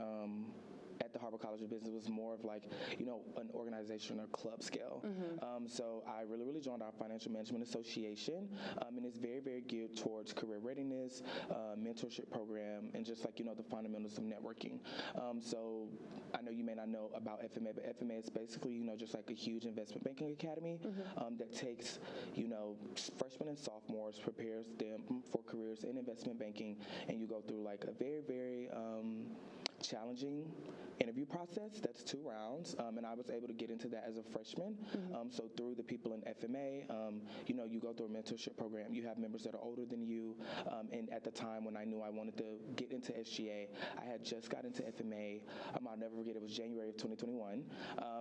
at the Harvard College of Business was more of like, an organization or club scale. So I really, really joined our Financial Management Association, and it's very, very geared towards career readiness, mentorship program, and just like, the fundamentals of networking. So I know you may not know about FMA, but FMA is basically, just like a huge investment banking academy that takes, freshmen and sophomores, prepares them for careers in investment banking, and you go through like a very, very challenging interview process. That's 2 rounds, and I was able to get into that as a freshman. So through the people in FMA, you go through a mentorship program. You have members that are older than you, and at the time when I knew I wanted to get into SGA, I had just got into FMA. I'll never forget, it was January of 2021,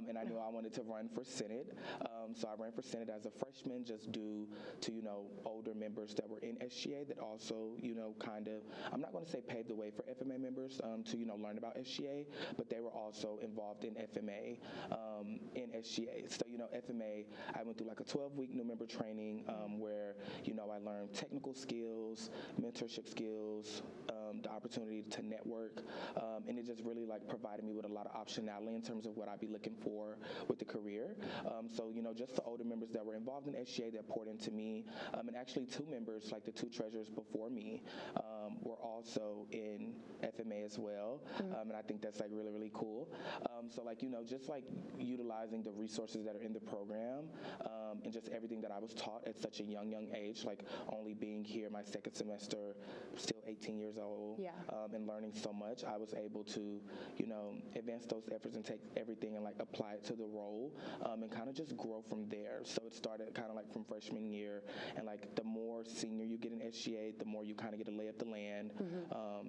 and I knew I wanted to run for Senate. So I ran for Senate as a freshman, just due to, older members that were in SGA that also, kind of, I'm not going to say paved the way for FMA members to, learn about SGA, but they were also involved in FMA in SGA. So, FMA, I went through like a 12-week new member training where, I learned technical skills, mentorship skills, the opportunity to network, and it just really like provided me with a lot of optionality in terms of what I'd be looking for with the career. So, just the older members that were involved in SGA that poured into me, and actually 2 members, like the 2 treasurers before me, were also in FMA as well, and I think that's like really, really cool. So like, just like utilizing the resources that are in the program, and just everything that I was taught at such a young age, like only being here my 2nd semester, still 18 years old, and learning so much, I was able to, advance those efforts and take everything and like apply it to the role, and kind of just grow from there. So it started kind of like from freshman year, and like the more senior you get in SGA, the more you kind of get a lay of the land,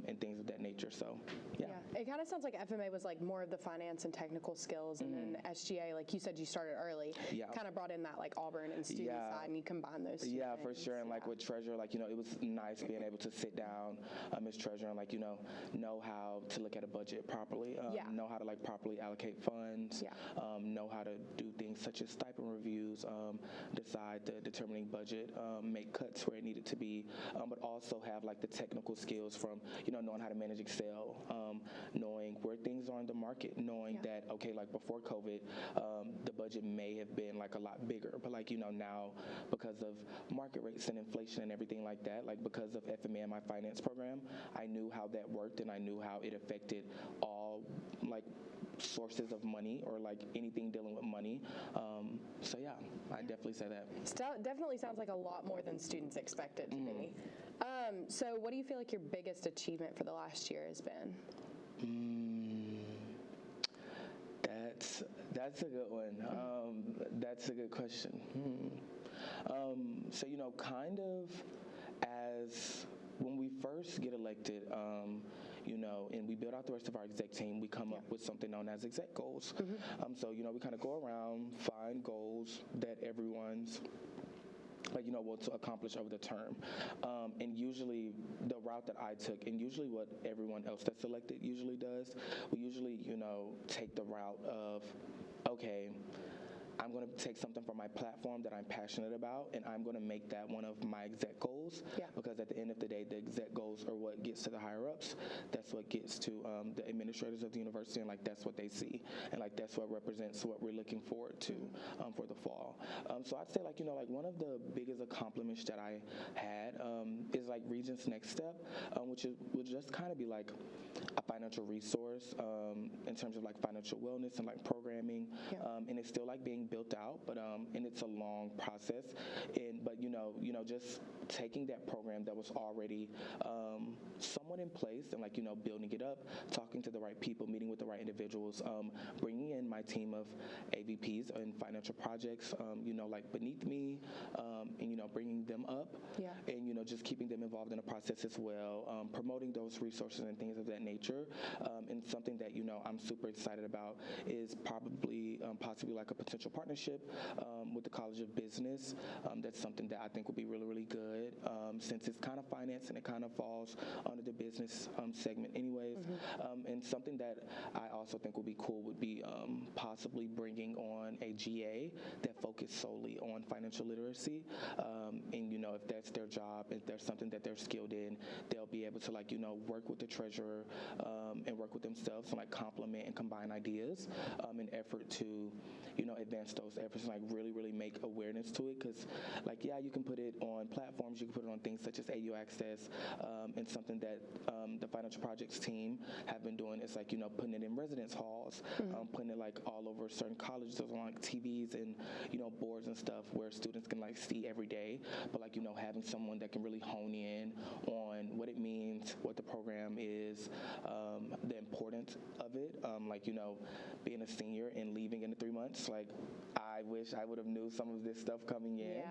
and things of that nature. So yeah. It kind of sounds like FMA was like more of the finance and technical skills, and then SGA, like you said, you started early, kind of brought in that like Auburn and student side, and you combine those two things. For sure. And like with treasurer, like, it was nice being able to sit down as treasurer and like, know how to look at a budget properly, know how to like properly allocate funds, know how to do things such as stipend reviews, decide the determining budget, make cuts where it needed to be, but also have like the technical skills from, knowing how to manage Excel, knowing where things are in the market, knowing that, okay, like before COVID, the budget may have been like a lot bigger, but like, now because of market rates and inflation and everything like that, like because of FMA and my finance program, I knew how that worked and I knew how it affected all like sources of money or like anything dealing with money. So yeah, I definitely say that. Definitely sounds like a lot more than students expected to be. So what do you feel like your biggest achievement for the last year has been? That's a good one. That's a good question. So, kind of as when we first get elected, and we build out the rest of our exec team, we come up with something known as exec goals. So, we kind of go around, find goals that everyone's like, want to accomplish over the term. And usually the route that I took, and usually what everyone else that's elected usually does, we usually, take the route of, okay, I'm going to take something from my platform that I'm passionate about, and I'm going to make that one of my exec goals. Because at the end of the day, the exec goals are what gets to the higher ups. That's what gets to the administrators of the university, and like that's what they see, and like that's what represents what we're looking forward to for the fall. So I'd say like like one of the biggest accomplishments that I had is like Regent's Next Step, which would just kind of be like a financial resource in terms of like financial wellness and like programming, and it's still like being built out, but and it's a long process. But just taking that program that was already somewhat in place and building it up, talking to the right people, meeting with the right individuals, bringing in my team of AVPs and financial projects, beneath me, and bringing them up, and just keeping them involved in the process as well, promoting those resources and things of that nature. And something that I'm super excited about is possibly like a potential partnership with the College of Business. That's something that I think would be really, really good, since it's kind of finance and it kind of falls under the business segment anyways. And something that I also think would be cool would be possibly bringing on a GA that focused solely on financial literacy. And if that's their job, if there's something that they're skilled in, they'll be able to work with the treasurer and work with themselves and complement and combine ideas in effort to advance those efforts and really, really make awareness to it. Because you can put it on platforms, you can put it on things such as AU Access, and something that the financial projects team have been doing is putting it in residence halls, putting it all over certain colleges on TVs and boards and stuff where students can see every day. But having someone that can really hone in on what it means, what the program is, the importance of it. Being a senior and leaving in the 3 months, I wish I would have knew some of this stuff coming in.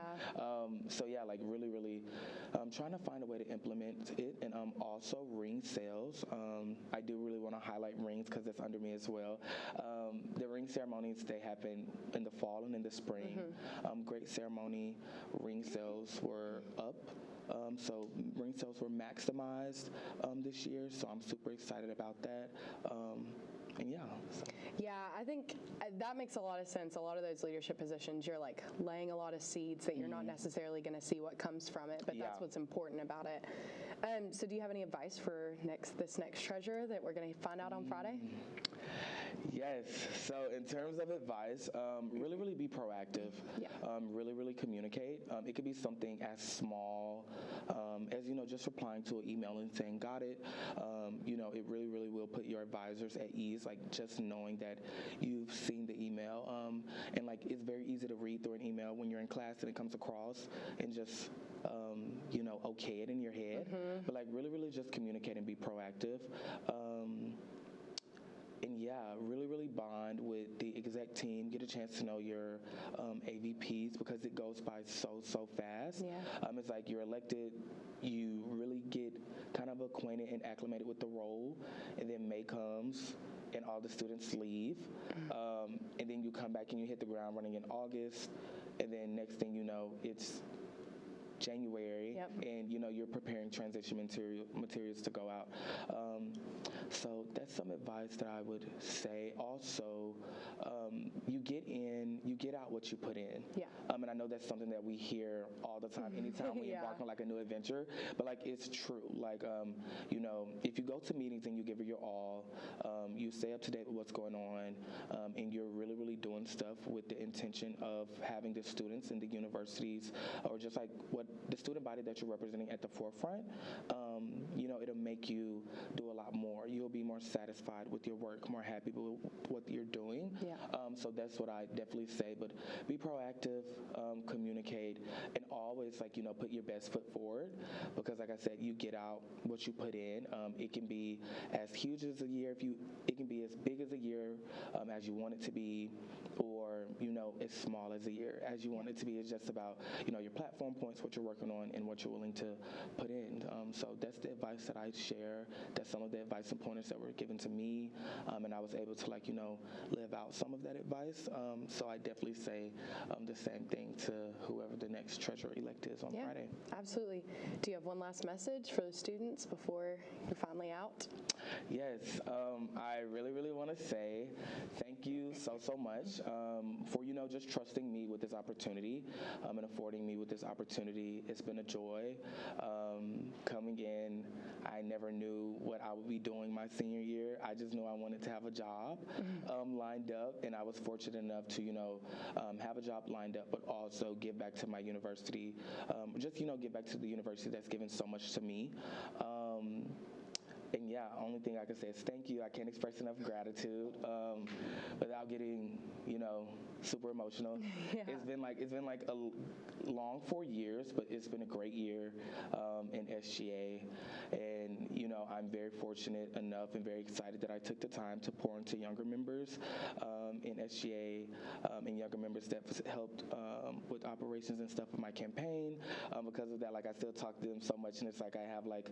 Really, really trying to find a way to implement it. And also ring sales. I do really want to highlight rings because it's under me as well. The ring ceremonies, they happen in the fall and in the spring. Great ceremony. Ring sales were up. So ring sales were maximized this year, so I'm super excited about that. Yeah, I think that makes a lot of sense. A lot of those leadership positions, you're laying a lot of seeds that you're not necessarily going to see what comes from it, but that's what's important about it. So do you have any advice for this next treasurer that we're going to find out on Friday? Yes. So in terms of advice, really, really be proactive. Really, really communicate. It could be something as small as, just replying to an email and saying, got it. It really, really will put your advisors at ease, just knowing that you've seen the email. And it's very easy to read through an email when you're in class and it comes across and just, okay it in your head. But really, really just communicate and be proactive. And really, really bond with the exec team. Get a chance to know your AVPs because it goes by so fast. It's you're elected, you really get kind of acquainted and acclimated with the role, and then May comes and all the students leave. And then you come back and you hit the ground running in August, and then next thing you know, it's January, and you're preparing transition materials to go out. So that's some advice that I would say. Also, you get out what you put in. And I know that's something that we hear all the time, anytime we embark on a new adventure. But it's true. If you go to meetings and you give it your all, you stay up to date with what's going on, and you're really, really doing stuff with the intention of having the students in the universities, or just what the student body that you're representing at the forefront, it'll make you do a lot more. You'll be more satisfied with your work, more happy with what you're doing. So that's what I definitely say. But be proactive, communicate, and always put your best foot forward, because like I said, you get out what you put in. It can be as huge as a year, it can be as big as a year as you want it to be, or as small as a year as you want it to be. It's just about your platform points, what you're working on, and what you're willing to put in. So that's the advice that I share. That's some of the advice and pointers that were given to me, and I was able to live out some of that advice. So I definitely say the same thing to whoever the next treasurer-elect is on Friday. Absolutely. Do you have one last message for the students before you're finally out? Yes. I really, really want to say thank you so much for just trusting me with this opportunity and affording me with this opportunity. It's been a joy coming in. I never knew what I would be doing my senior year. I just knew I wanted to have a job lined up, and I was fortunate enough to have a job lined up, but also give back to my university. Just give back to the university that's given so much to me. And yeah, only thing I can say is thank you. I can't express enough gratitude without getting, super emotional. Yeah. It's been like a long 4 years, but it's been a great year in SGA, and I'm very fortunate enough and very excited that I took the time to pour into younger members in SGA and younger members that helped with operations and stuff of my campaign. Because of that, like I still talk to them so much, and it's like I have like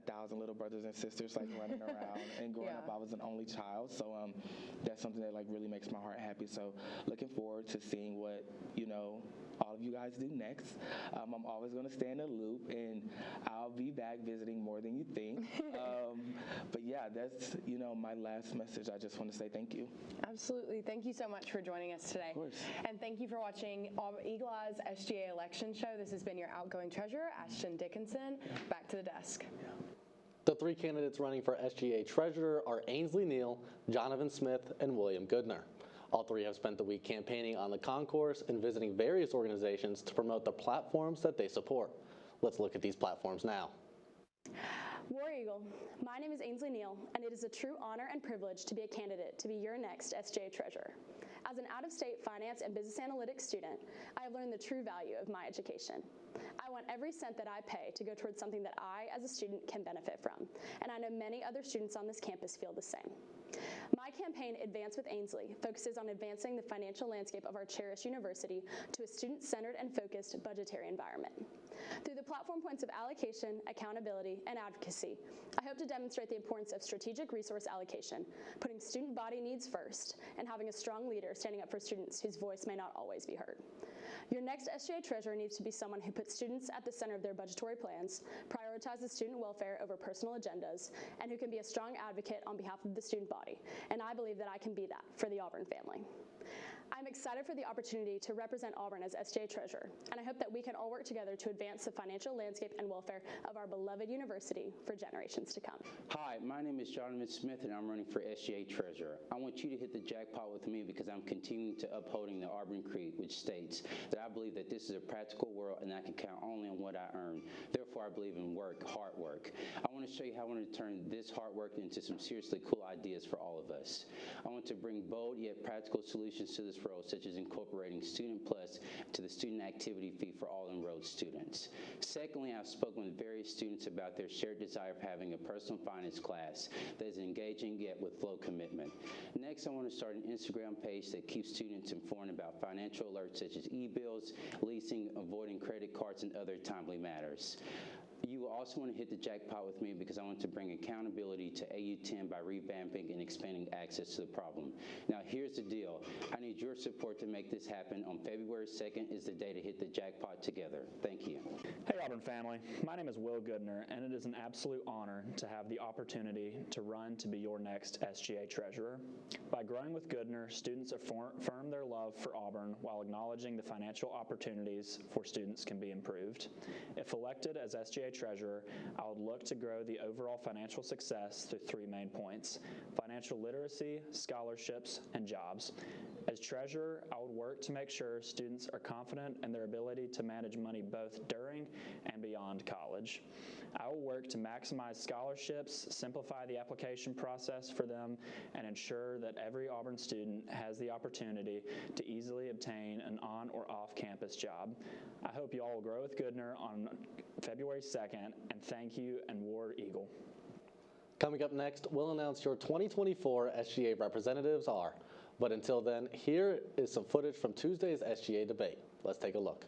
1,000 little brothers and sisters like running around. And growing up, I was an only child, so that's something that like really makes my heart happy. So looking forward to seeing what all of you guys do next. I'm always going to stay in the loop, and I'll be back visiting more than you think. But yeah, that's my last message. I just want to say thank you. Absolutely. Thank you so much for joining us today. Of course. And thank you for watching Eagle Eye's SGA Election Show. This has been your outgoing treasurer, Ashton Dickinson. Back to the desk. The three candidates running for SGA Treasurer are Ainsley Neal, Jonathan Smith, and William Goodner. All three have spent the week campaigning on the concourse and visiting various organizations to promote the platforms that they support. Let's look at these platforms now. War Eagle, my name is Ainsley Neal, and it is a true honor and privilege to be a candidate to be your next SGA Treasurer. As an out-of-state finance and business analytics student, I have learned the true value of my education. I want every cent that I pay to go towards something that I, as a student, can benefit from, and I know many other students on this campus feel the same. My campaign, Advance with Ainsley, focuses on advancing the financial landscape of our cherished university to a student-centered and focused budgetary environment. Through the platform points of allocation, accountability, and advocacy, I hope to demonstrate the importance of strategic resource allocation, putting student body needs first, and having a strong leader standing up for students whose voice may not always be heard. Your next SGA Treasurer needs to be someone who puts students at the center of their budgetary plans, prioritizes student welfare over personal agendas, and who can be a strong advocate on behalf of the student body. And I believe that I can be that for the Auburn family. I'm excited for the opportunity to represent Auburn as SGA Treasurer, and I hope that we can all work together to advance the financial landscape and welfare of our beloved university for generations to come. Hi, my name is Jonathan Smith, and I'm running for SGA Treasurer. I want you to hit the jackpot with me because I'm continuing to upholding the Auburn Creed, which states that I believe that this is a practical world and I can count only on what I earn. Therefore, I believe in work, hard work. I want to show you how I want to turn this hard work into some seriously cool ideas for all of us. I want to bring bold yet practical solutions to this role, such as incorporating Student Plus to the student activity fee for all enrolled students. Secondly, I've spoken with various students about their shared desire of having a personal finance class that is engaging yet with low commitment. Next, I want to start an Instagram page that keeps students informed about financial alerts such as e-bills, leasing, avoiding credit cards, and other timely matters. You will also want to hit the jackpot with me because I want to bring accountability to AU10 by revamping and expanding access to the problem. Now, here's the deal. I need your support to make this happen. On February 2nd is the day to hit the jackpot together. Thank you. Hey, Auburn family. My name is Will Goodner, and it is an absolute honor to have the opportunity to run to be your next SGA Treasurer. By growing with Goodner, students affirm their love for Auburn while acknowledging the financial opportunities for students can be improved. If elected as SGA Treasurer, I would look to grow the overall financial success through three main points: financial literacy, scholarships, and jobs. As Treasurer, I would work to make sure students are confident in their ability to manage money both during and beyond college. I will work to maximize scholarships, simplify the application process for them, and ensure that every Auburn student has the opportunity to easily obtain an on or off-campus job. I hope you all will grow with Goodner on February 2nd, and thank you, and War Eagle. Coming up next, we'll announce your 2024 SGA representatives are. But until then, here is some footage from Tuesday's SGA debate. Let's take a look.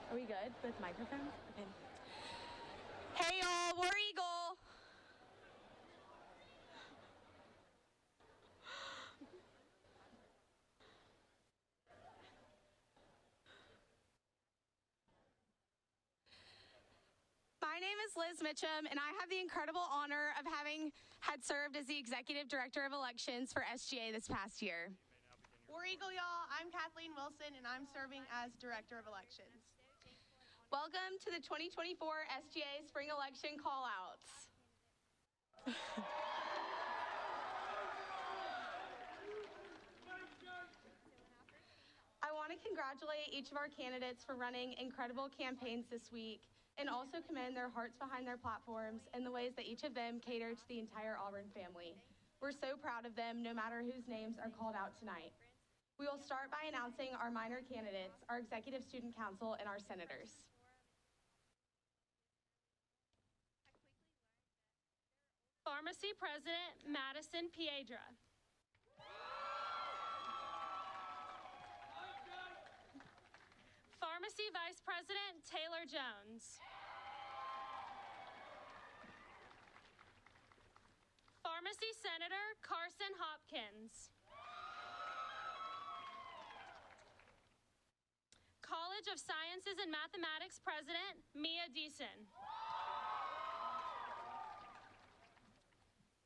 Are we good with microphones? Okay. Hey y'all, War Eagle. My name is Liz Mitchum, and I have the incredible honor of having had served as the Executive Director of Elections for SGA this past year. War Eagle, y'all. I'm Kathleen Wilson, and I'm serving as Director of Elections. Welcome to the 2024 SGA Spring Election Callouts. I want to congratulate each of our candidates for running incredible campaigns this week, and also commend their hearts behind their platforms and the ways that each of them cater to the entire Auburn family. We're so proud of them, no matter whose names are called out tonight. We will start by announcing our minor candidates, our Executive Student Council, and our senators. Pharmacy President Madison Piedra. Pharmacy Vice President Taylor Jones. Pharmacy Senator Carson Hopkins. College of Sciences and Mathematics President Mia Deason.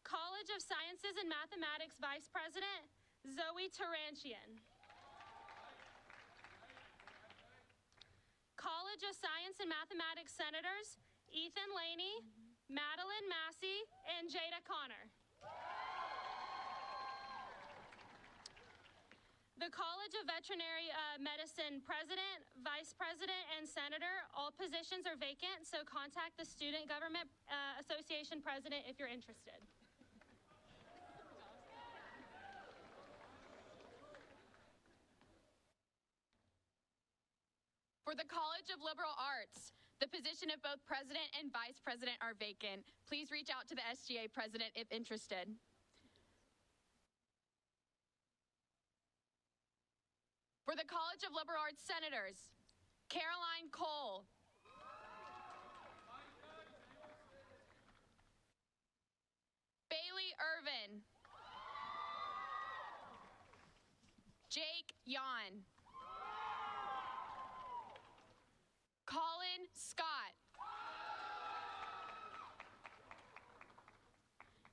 College of Sciences and Mathematics Vice President Zoe Tarantian. College of Science and Mathematics Senators Ethan Laney, Madeline Massey, and Jada Connor. The College of Veterinary Medicine President, Vice President, and Senator, all positions are vacant, so contact the Student Government Association President if you're interested. For the College of Liberal Arts, the position of both President and Vice President are vacant. Please reach out to the SGA President if interested. For the College of Liberal Arts Senators, Caroline Cole. Bailey Irvin. Jake Yon. Colin Scott.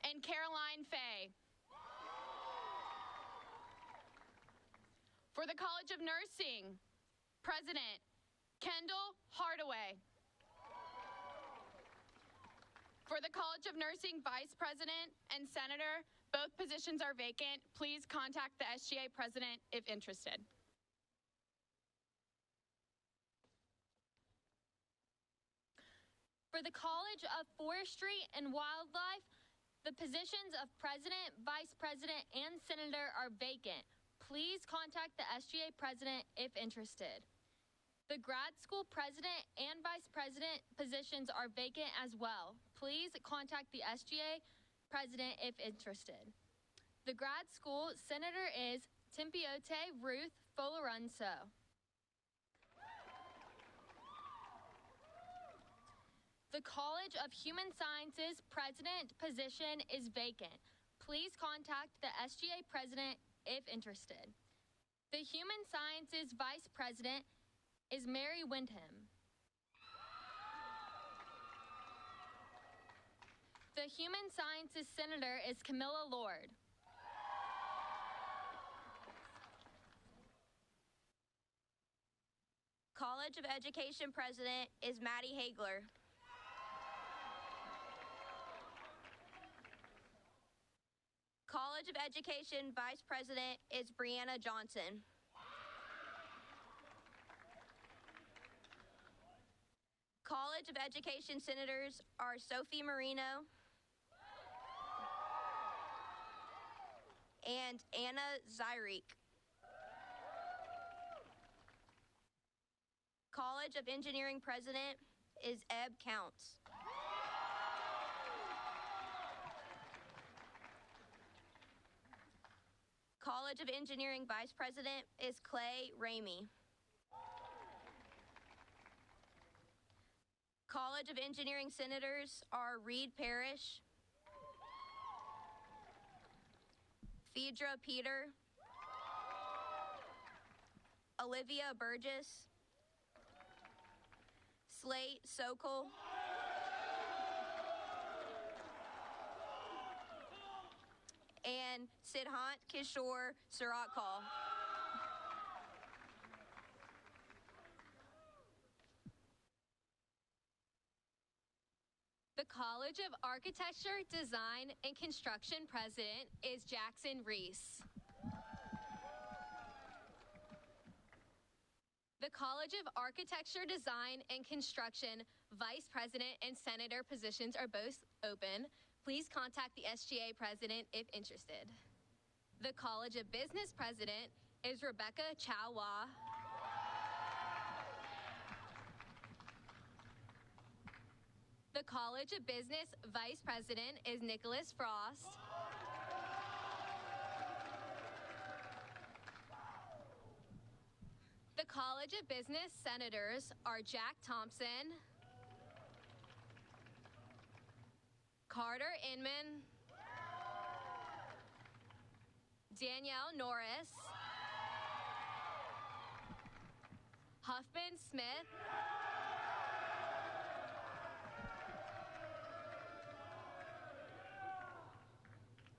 And Caroline Fay. For the College of Nursing, President Kendall Hardaway. For the College of Nursing Vice President and Senator, both positions are vacant. Please contact the SGA President if interested. For the College of Forestry and Wildlife, the positions of President, Vice President, and Senator are vacant. Please contact the SGA President if interested. The Grad School President and Vice President positions are vacant as well. Please contact the SGA President if interested. The Grad School Senator is Timpiote Ruth Folorunso. The College of Human Sciences President position is vacant. Please contact the SGA President if interested. The Human Sciences Vice President is Mary Windham. The Human Sciences Senator is Camilla Lord. College of Education President is Maddie Hagler. College of Education Vice President is Brianna Johnson. College of Education Senators are Sophie Marino and Anna Zyreek. College of Engineering President is Ebb Counts. College of Engineering Vice President is Clay Ramey. College of Engineering senators are Reed Parrish, Phaedra Peter, Olivia Burgess, Slate Sokol, and Siddhant Kishore Suratkal. The College of Architecture, Design, and Construction president is Jackson Reese. The College of Architecture, Design, and Construction vice president and senator positions are both open. Please contact the SGA president if interested. The College of Business president is Rebecca Chawa. The College of Business vice president is Nicholas Frost. The College of Business senators are Jack Thompson, Carter Inman, Danielle Norris, Huffman Smith,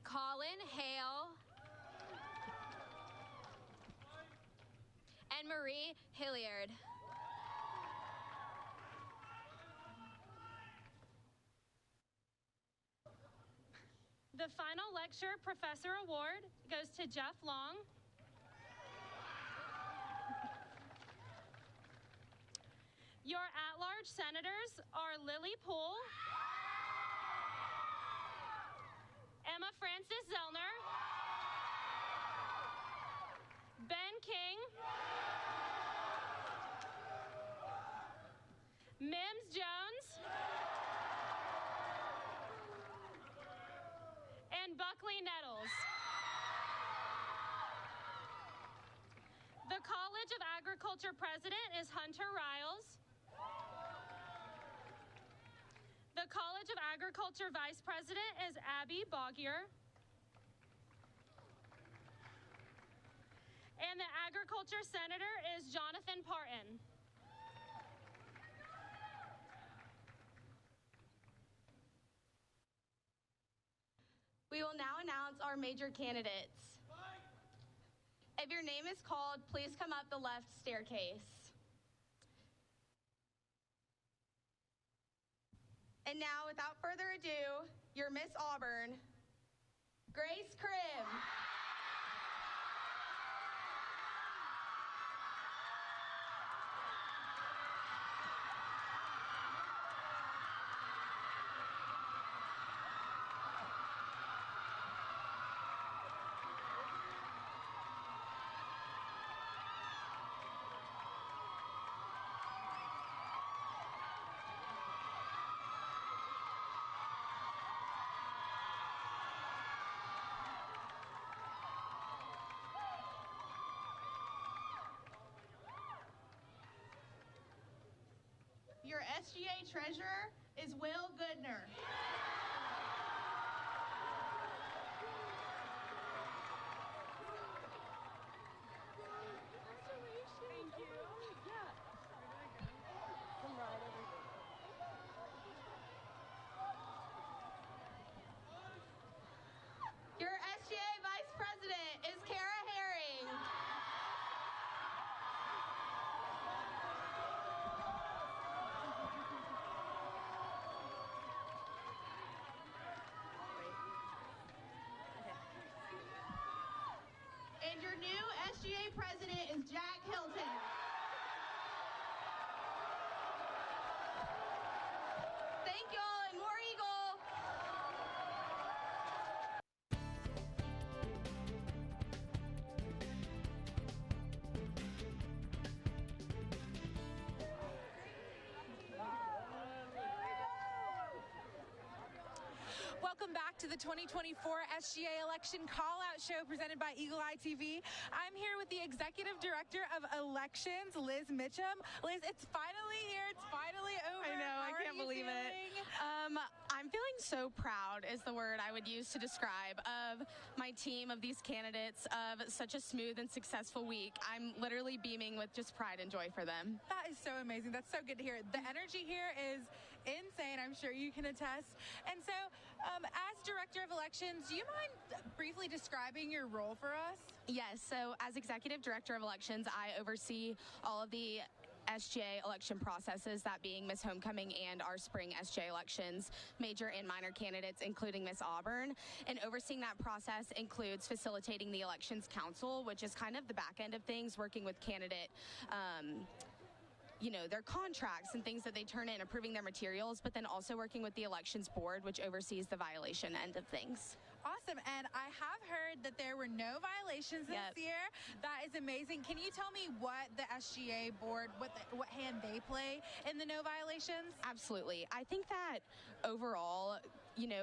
Colin Hale, and Marie Hilliard. The final lecture professor award goes to Jeff Long. Your at-large senators are Lily Poole, Emma Francis Zellner, Ben King, Mims Jones, and Buckley Nettles. The College of Agriculture president is Hunter Riles. The College of Agriculture vice president is Abby Boggier. And the Agriculture senator is Jonathan Parton. We will now announce our major candidates. If your name is called, please come up the left staircase. And now, without further ado, your Miss Auburn, Grace Cribb. Your SGA treasurer is Will Goodner. Thank you. Yeah. Come right over here. Your SGA vice president is Kara Herring. And your new SGA president is Jack Hilton. Thank y'all, and War Eagle. Welcome back to the 2024 SGA Election Callout Show presented by Eagle Eye TV. I'm here with the Executive Director of Elections, Liz Mitchum. Liz, it's finally here. It's finally over. I know. I can't believe so proud is the word I would use to describe of my team, of these candidates, of such a smooth and successful week. I'm literally beaming with just pride and joy for them. That is so amazing. That's so good to hear. The energy here is insane. I'm sure you can attest. And so, as Director of Elections, do you mind briefly describing your role for us? Yes, so as Executive Director of Elections, I oversee all of the SGA election processes, that being Miss Homecoming and our spring SGA elections, major and minor candidates, including Miss Auburn. And overseeing that process includes facilitating the Elections Council, which is kind of the back end of things, working with candidate their contracts and things that they turn in, approving their materials, but then also working with the Elections Board, which oversees the violation end of things. Awesome. And I have heard that there were no violations this year. That is amazing. Can you tell me what the SGA board, what hand they play in the no violations? Absolutely. I think that overall,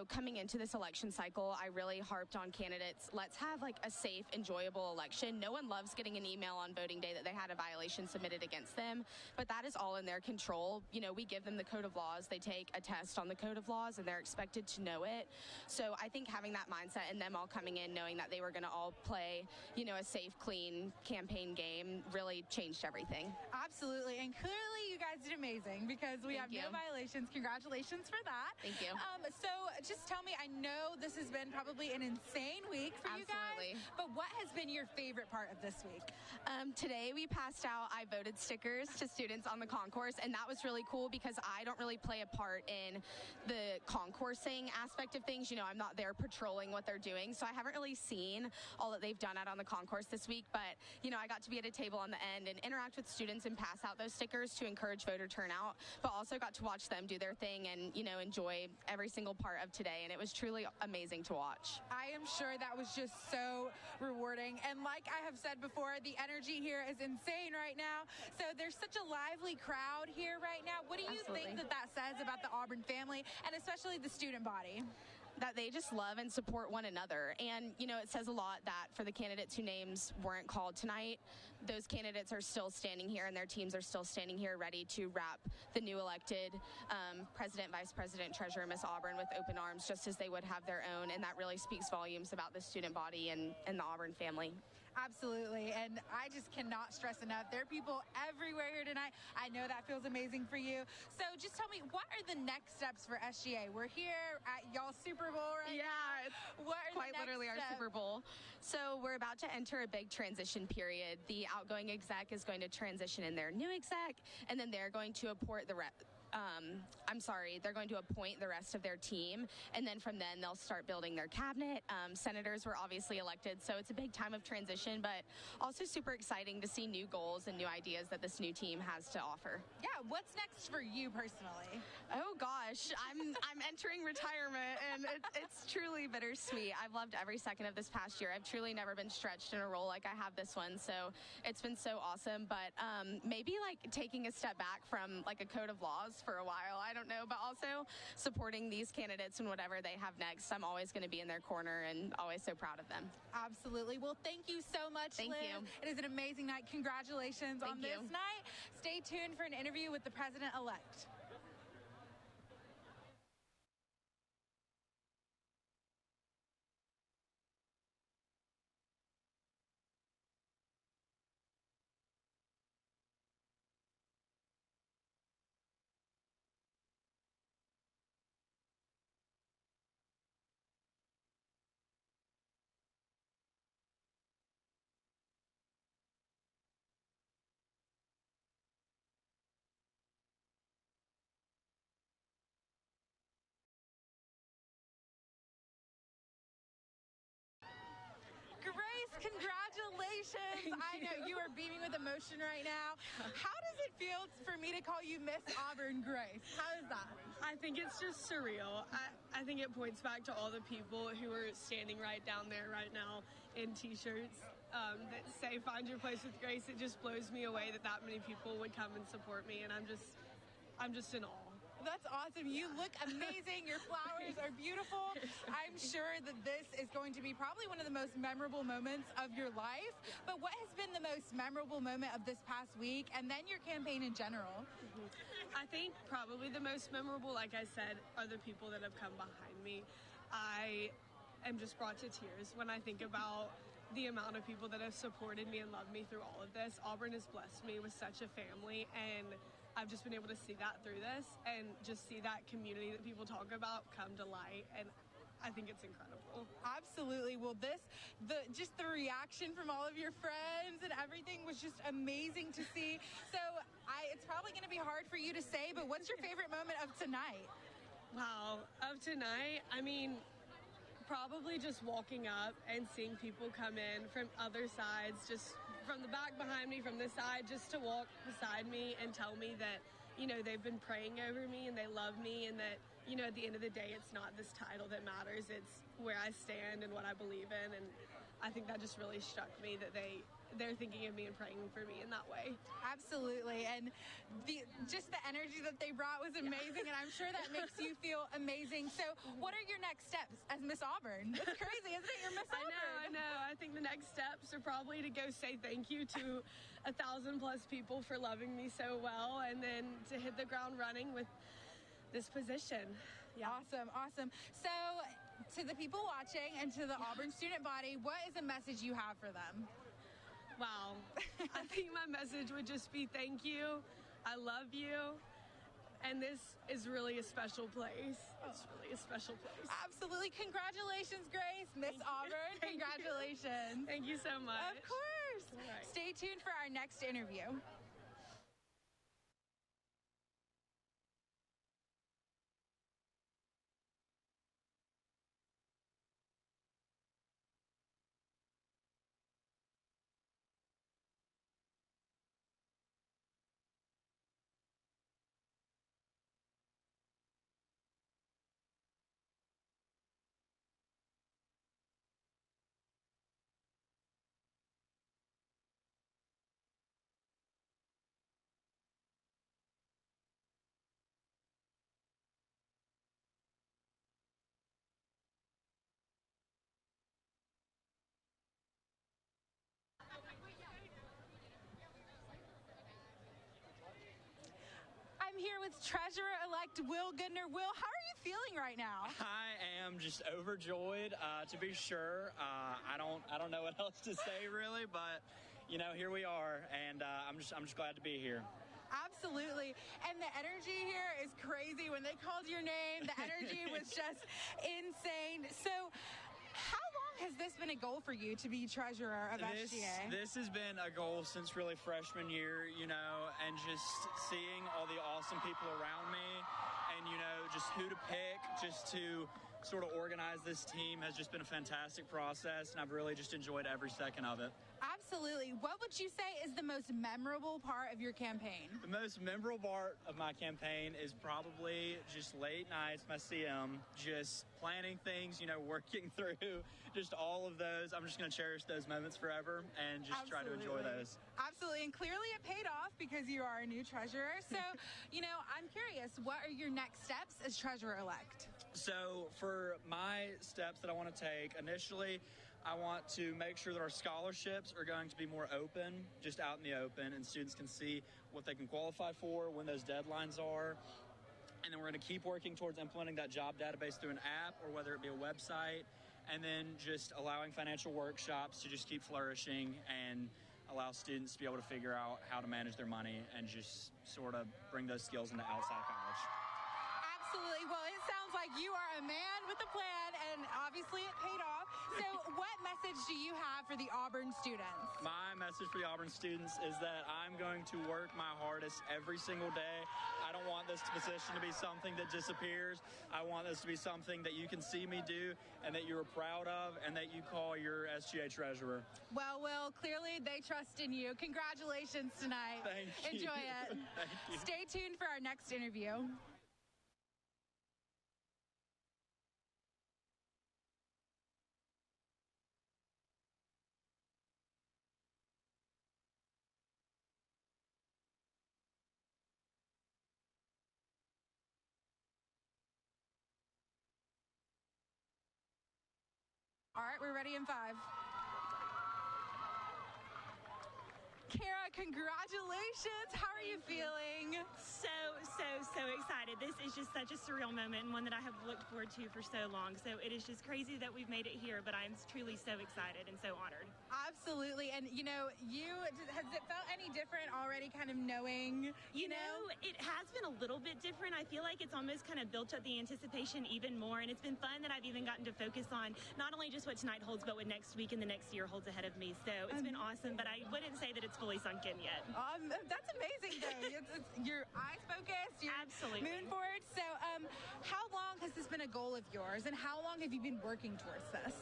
coming into this election cycle, I really harped on candidates. Let's have like a safe, enjoyable election. No one loves getting an email on voting day that they had a violation submitted against them, but that is all in their control. We give them the code of laws. They take a test on the code of laws and they're expected to know it. So I think having that mindset and them all coming in knowing that they were going to all play, a safe, clean campaign game really changed everything. Absolutely. And clearly you guys did amazing because we have no violations. Congratulations for that. Thank you. So just tell me, I know this has been probably an insane week for you guys, but what has been your favorite part of this week? Today we passed out I voted stickers to students on the concourse, and that was really cool because I don't really play a part in the concourseing aspect of things. I'm not there patrolling what they're doing, so I haven't really seen all that they've done out on the concourse this week, but I got to be at a table on the end and interact with students and pass out those stickers to encourage voter turnout, but also got to watch them do their thing and enjoy every single part of today, and it was truly amazing to watch. I am sure that was just so rewarding, and like I have said before, the energy here is insane right now. So there's such a lively crowd here right now. What do you think that says about the Auburn family and especially the student body? That they just love and support one another. And, it says a lot that for the candidates whose names weren't called tonight, those candidates are still standing here and their teams are still standing here ready to wrap the new elected president, vice president, treasurer, Miss Auburn with open arms, just as they would have their own. And that really speaks volumes about the student body and the Auburn family. Absolutely, and I just cannot stress enough. There are people everywhere here tonight. I know that feels amazing for you. So just tell me, what are the next steps for SGA? We're here at y'all's Super Bowl right now. Yeah, it's quite literally our Super Bowl. So we're about to enter a big transition period. The outgoing exec is going to transition in their new exec, and then they're going to appoint they're going to appoint the rest of their team, and then from then they'll start building their cabinet. Senators were obviously elected, so it's a big time of transition, but also super exciting to see new goals and new ideas that this new team has to offer. Yeah, what's next for you personally? Oh gosh, I'm entering retirement, and it's truly bittersweet. I've loved every second of this past year. I've truly never been stretched in a role like I have this one, so it's been so awesome, but maybe like taking a step back from like a code of laws for a while, I don't know, but also supporting these candidates and whatever they have next. I'm always going to be in their corner and always so proud of them. Absolutely. Well, thank you so much, Thank Liz. you. It is an amazing night. Congratulations on this night. Stay tuned for an interview with the president-elect. Grace, congratulations. I know you are beaming with emotion right now. How does it feel for me to call you Miss Auburn Grace? How is that? I think it's just surreal. I think it points back to all the people who are standing right down there right now in t-shirts that say "Find Your Place with Grace." It just blows me away that many people would come and support me, and I'm just in awe. That's awesome. You look amazing. Your flowers are beautiful. I'm sure that this is going to be probably one of the most memorable moments of your life. But what has been the most memorable moment of this past week and then your campaign in general? I think probably the most memorable, like I said, are the people that have come behind me. I am just brought to tears when I think about the amount of people that have supported me and loved me through all of this. Auburn has blessed me with such a family, and I've just been able to see that through this and just see that community that people talk about come to light, and I think it's incredible. Absolutely. Well, just the reaction from all of your friends and everything was just amazing to see. So it's probably going to be hard for you to say, but what's your favorite moment of tonight? Wow, of tonight, I mean, probably just walking up and seeing people come in from other sides, just from the back behind me, from this side, just to walk beside me and tell me that, they've been praying over me and they love me, and that, at the end of the day, it's not this title that matters, it's where I stand and what I believe in. And I think that just really struck me that they're thinking of me and praying for me in that way. Absolutely. And just the energy that they brought was amazing, and I'm sure that makes you feel amazing. So what are your next steps as Miss Auburn? It's crazy, isn't it? You're Miss Auburn. I know. I think the next steps are probably to go say thank you to 1,000+ people for loving me so well, and then to hit the ground running with this position. Yeah. Awesome. So to the people watching and to the Auburn student body, what is a message you have for them? Wow. I think my message would just be thank you. I love you. And this is really a special place. It's really a special place. Absolutely. Congratulations, Grace. Miss Auburn. Congratulations. Thank you so much. Of course. Right. Stay tuned for our next interview. I'm here with Treasurer-elect Will Goodner. Will, how are you feeling right now? I am just overjoyed, to be sure. I don't know what else to say really, but here we are, and I'm just glad to be here. Absolutely. And the energy here is crazy. When they called your name, the energy was just insane. So how long has this been a goal for you to be treasurer of SGA? This has been a goal since really freshman year, and just seeing all the awesome people around me and, just who to pick, just to sort of organize this team has just been a fantastic process, and I've really just enjoyed every second of it. Absolutely. What would you say is the most memorable part of your campaign? The most memorable part of my campaign is probably just late nights, my CM, just planning things, working through just all of those. I'm just going to cherish those moments forever and just try to enjoy those. Absolutely. And clearly it paid off because you are a new treasurer. So, I'm curious, what are your next steps as treasurer-elect? So for my steps that I want to take, initially, I want to make sure that our scholarships are going to be more open, just out in the open, and students can see what they can qualify for, when those deadlines are. And then we're going to keep working towards implementing that job database through an app or whether it be a website, and then just allowing financial workshops to just keep flourishing and allow students to be able to figure out how to manage their money and just sort of bring those skills into outside of college. Absolutely. Well, it sounds like you are a man with a plan, and obviously it paid off. So what message do you have for the Auburn students? My message for the Auburn students is that I'm going to work my hardest every single day. I don't want this position to be something that disappears. I want this to be something that you can see me do and that you're proud of and that you call your SGA treasurer. Well, Will, clearly they trust in you. Congratulations tonight. Thank you. Enjoy it. Thank you. Stay tuned for our next interview. start. We're ready in 5. Kara, congratulations. How are you feeling? So excited. This is just such a surreal moment and one that I have looked forward to for so long. So it is just crazy that we've made it here, but I'm truly so excited and so honored. Absolutely. And, you know, has it felt any different already kind of knowing, You know, it has been a little bit different. I feel like it's almost kind of built up the anticipation even more. And it's been fun that I've even gotten to focus on not only just what tonight holds, but what next week and the next year holds ahead of me. So it's been awesome, but I wouldn't say that it's fully sunk in yet. That's amazing, though. It's your eyes focused, you're Absolutely. moving forward. So how long has this been a goal of yours, and how long have you been working towards this?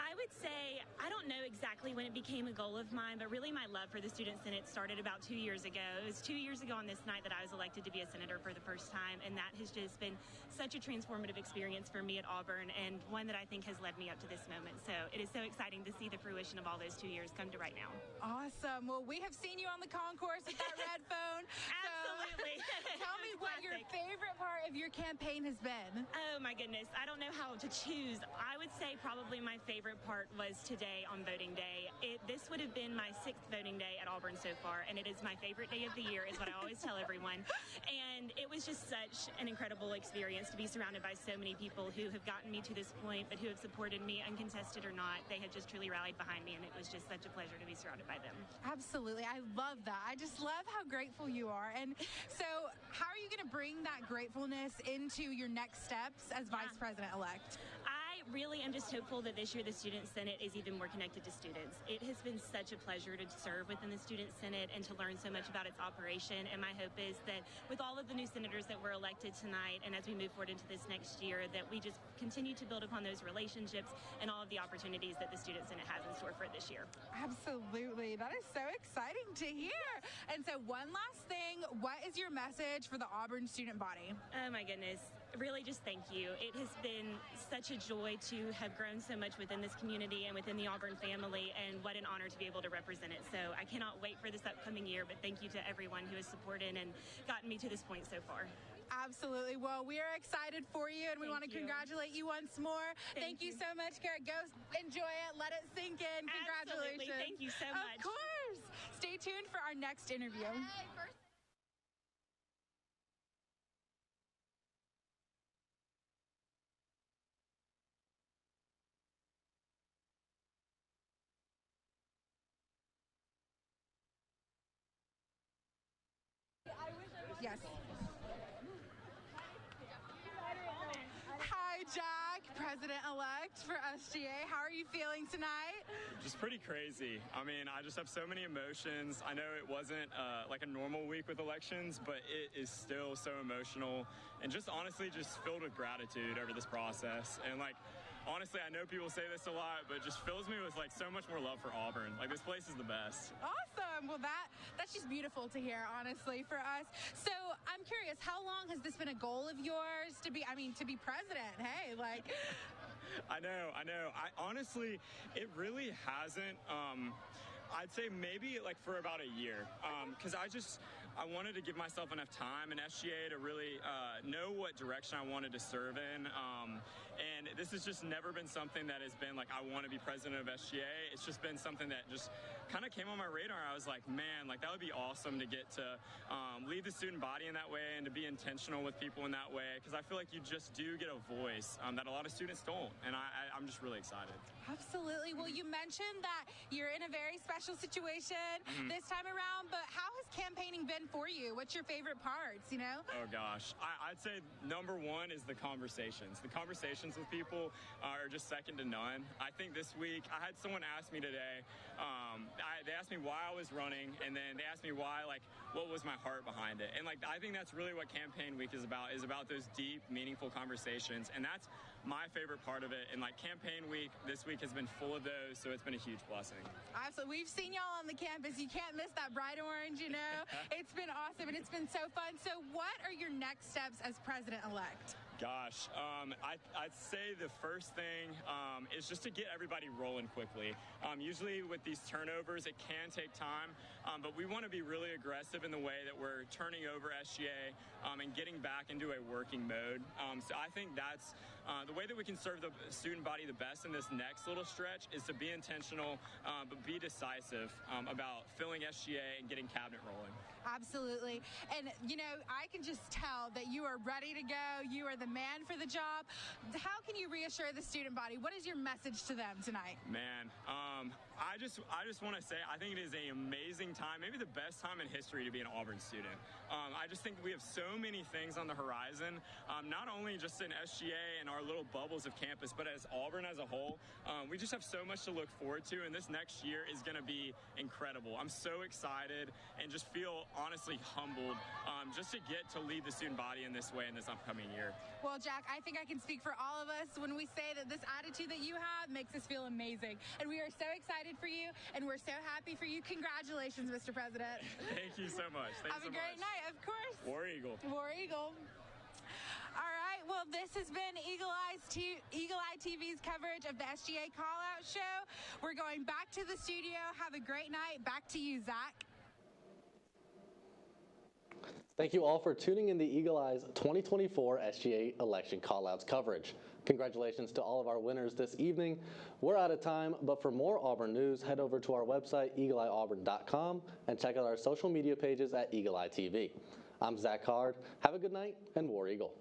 I would say, I don't know exactly when it became a goal of mine, but really my love for the Student Senate started about 2 years ago. It was 2 years ago on this night that I was elected to be a senator for the first time, and that has just been such a transformative experience for me at Auburn, and one that I think has led me up to this moment. So it is so exciting to see the fruition of all those 2 years come to right now. Awesome. Well, we have seen you on the concourse with that red phone. Absolutely. So tell me what your favorite part of your campaign has been. Oh my goodness, I don't know how to choose. I would say probably my favorite part was today on voting day. This would have been my 6th voting day at Auburn so far, and it is my favorite day of the year, is what I always tell everyone. And it was just such an incredible experience to be surrounded by so many people who have gotten me to this point, but who have supported me, uncontested or not. They have just truly rallied behind me, and it was just such a pleasure to be surrounded by them. Absolutely. I love that. I just love how grateful you are. And so how are you going to bring that gratefulness into your next steps as Vice President-elect? I really am just hopeful that this year the Student Senate is even more connected to students. It has been such a pleasure to serve within the Student Senate and to learn so much about its operation. And my hope is that with all of the new senators that were elected tonight, and as we move forward into this next year, that we just continue to build upon those relationships and all of the opportunities that the Student Senate has in store for it this year. Absolutely. That is so exciting to hear. And so one last thing, what is your message for the Auburn student body? Oh my goodness. Really just thank you. It has been such a joy to have grown so much within this community and within the Auburn family, and what an honor to be able to represent it. So I cannot wait for this upcoming year, but thank you to everyone who has supported and gotten me to this point so far. Absolutely. Well, we are excited for you, and we want to congratulate you once more. Thank you so much, Kara. Go enjoy it. Let it sink in. Congratulations. Absolutely. Thank you so much. Of course. Stay tuned for our next interview. Yes. Hi, Jack, President-elect for SGA. How are you feeling tonight? Just pretty crazy. I mean, I just have so many emotions. I know it wasn't like a normal week with elections, but it is still so emotional and just honestly just filled with gratitude over this process. And like, honestly, I know people say this a lot, but it just fills me with like so much more love for Auburn. Like, this place is the best. Awesome. Well, that's just beautiful to hear, honestly, for us. So I'm curious, how long has this been a goal of yours to be president? Hey, like. I know. I honestly, it really hasn't. I'd say maybe like for about a year, because I wanted to give myself enough time in SGA to really know what direction I wanted to serve in. And this has just never been something that has been like, I want to be president of SGA. It's just been something that just kind of came on my radar. I was like, man, like that would be awesome to get to lead the student body in that way and to be intentional with people in that way. Because I feel like you just do get a voice that a lot of students don't. And I'm just really excited. Absolutely. Well, you mentioned that you're in a very special situation this time around, but how has campaigning been for you? What's your favorite parts, you know? Oh gosh, I'd say number one is the conversations. The conversations with people are just second to none. I think this week, I had someone ask me today, they asked me why I was running, and then they asked me why, like, what was my heart behind it? And like, I think that's really what campaign week is about those deep, meaningful conversations, and that's my favorite part of it. And like, campaign week this week has been full of those, so it's been a huge blessing. Absolutely. We've seen y'all on the campus. You can't miss that bright orange, you know? It's been awesome, and it's been so fun. So what are your next steps as president-elect? Gosh, I'd say the first thing is just to get everybody rolling quickly. Usually with these turnovers, it can take time, but we want to be really aggressive in the way that we're turning over SGA and getting back into a working mode. So I think that's the way that we can serve the student body the best in this next little stretch is to be intentional, but be decisive about filling SGA and getting cabinet rolling. Absolutely. And, you know, I can just tell that you are ready to go. You are the man for the job. How can you reassure the student body? What is your message to them tonight? Man, I just want to say I think it is an amazing time, maybe the best time in history to be an Auburn student. I just think we have so many things on the horizon, not only just in SGA and our little bubbles of campus, but as Auburn as a whole. We just have so much to look forward to, and this next year is going to be incredible. I'm so excited and just feel honestly humbled just to get to lead the student body in this way in this upcoming year. Well, Jack, I think I can speak for all of us when we say that this attitude that you have makes us feel amazing. And we are so excited for you, and we're so happy for you. Congratulations, Mr. President. Thank you so much. Have a great night, of course. War Eagle. War Eagle. All right, well, this has been Eagle Eye TV's coverage of the SGA Callout Show. We're going back to the studio. Have a great night. Back to you, Zach. Thank you all for tuning in the Eagle Eye's 2024 SGA Election Callouts coverage. Congratulations to all of our winners this evening. We're out of time, but for more Auburn news, head over to our website, eagleeyeauburn.com, and check out our social media pages at Eagle Eye TV. I'm Zach Card. Have a good night, and War Eagle.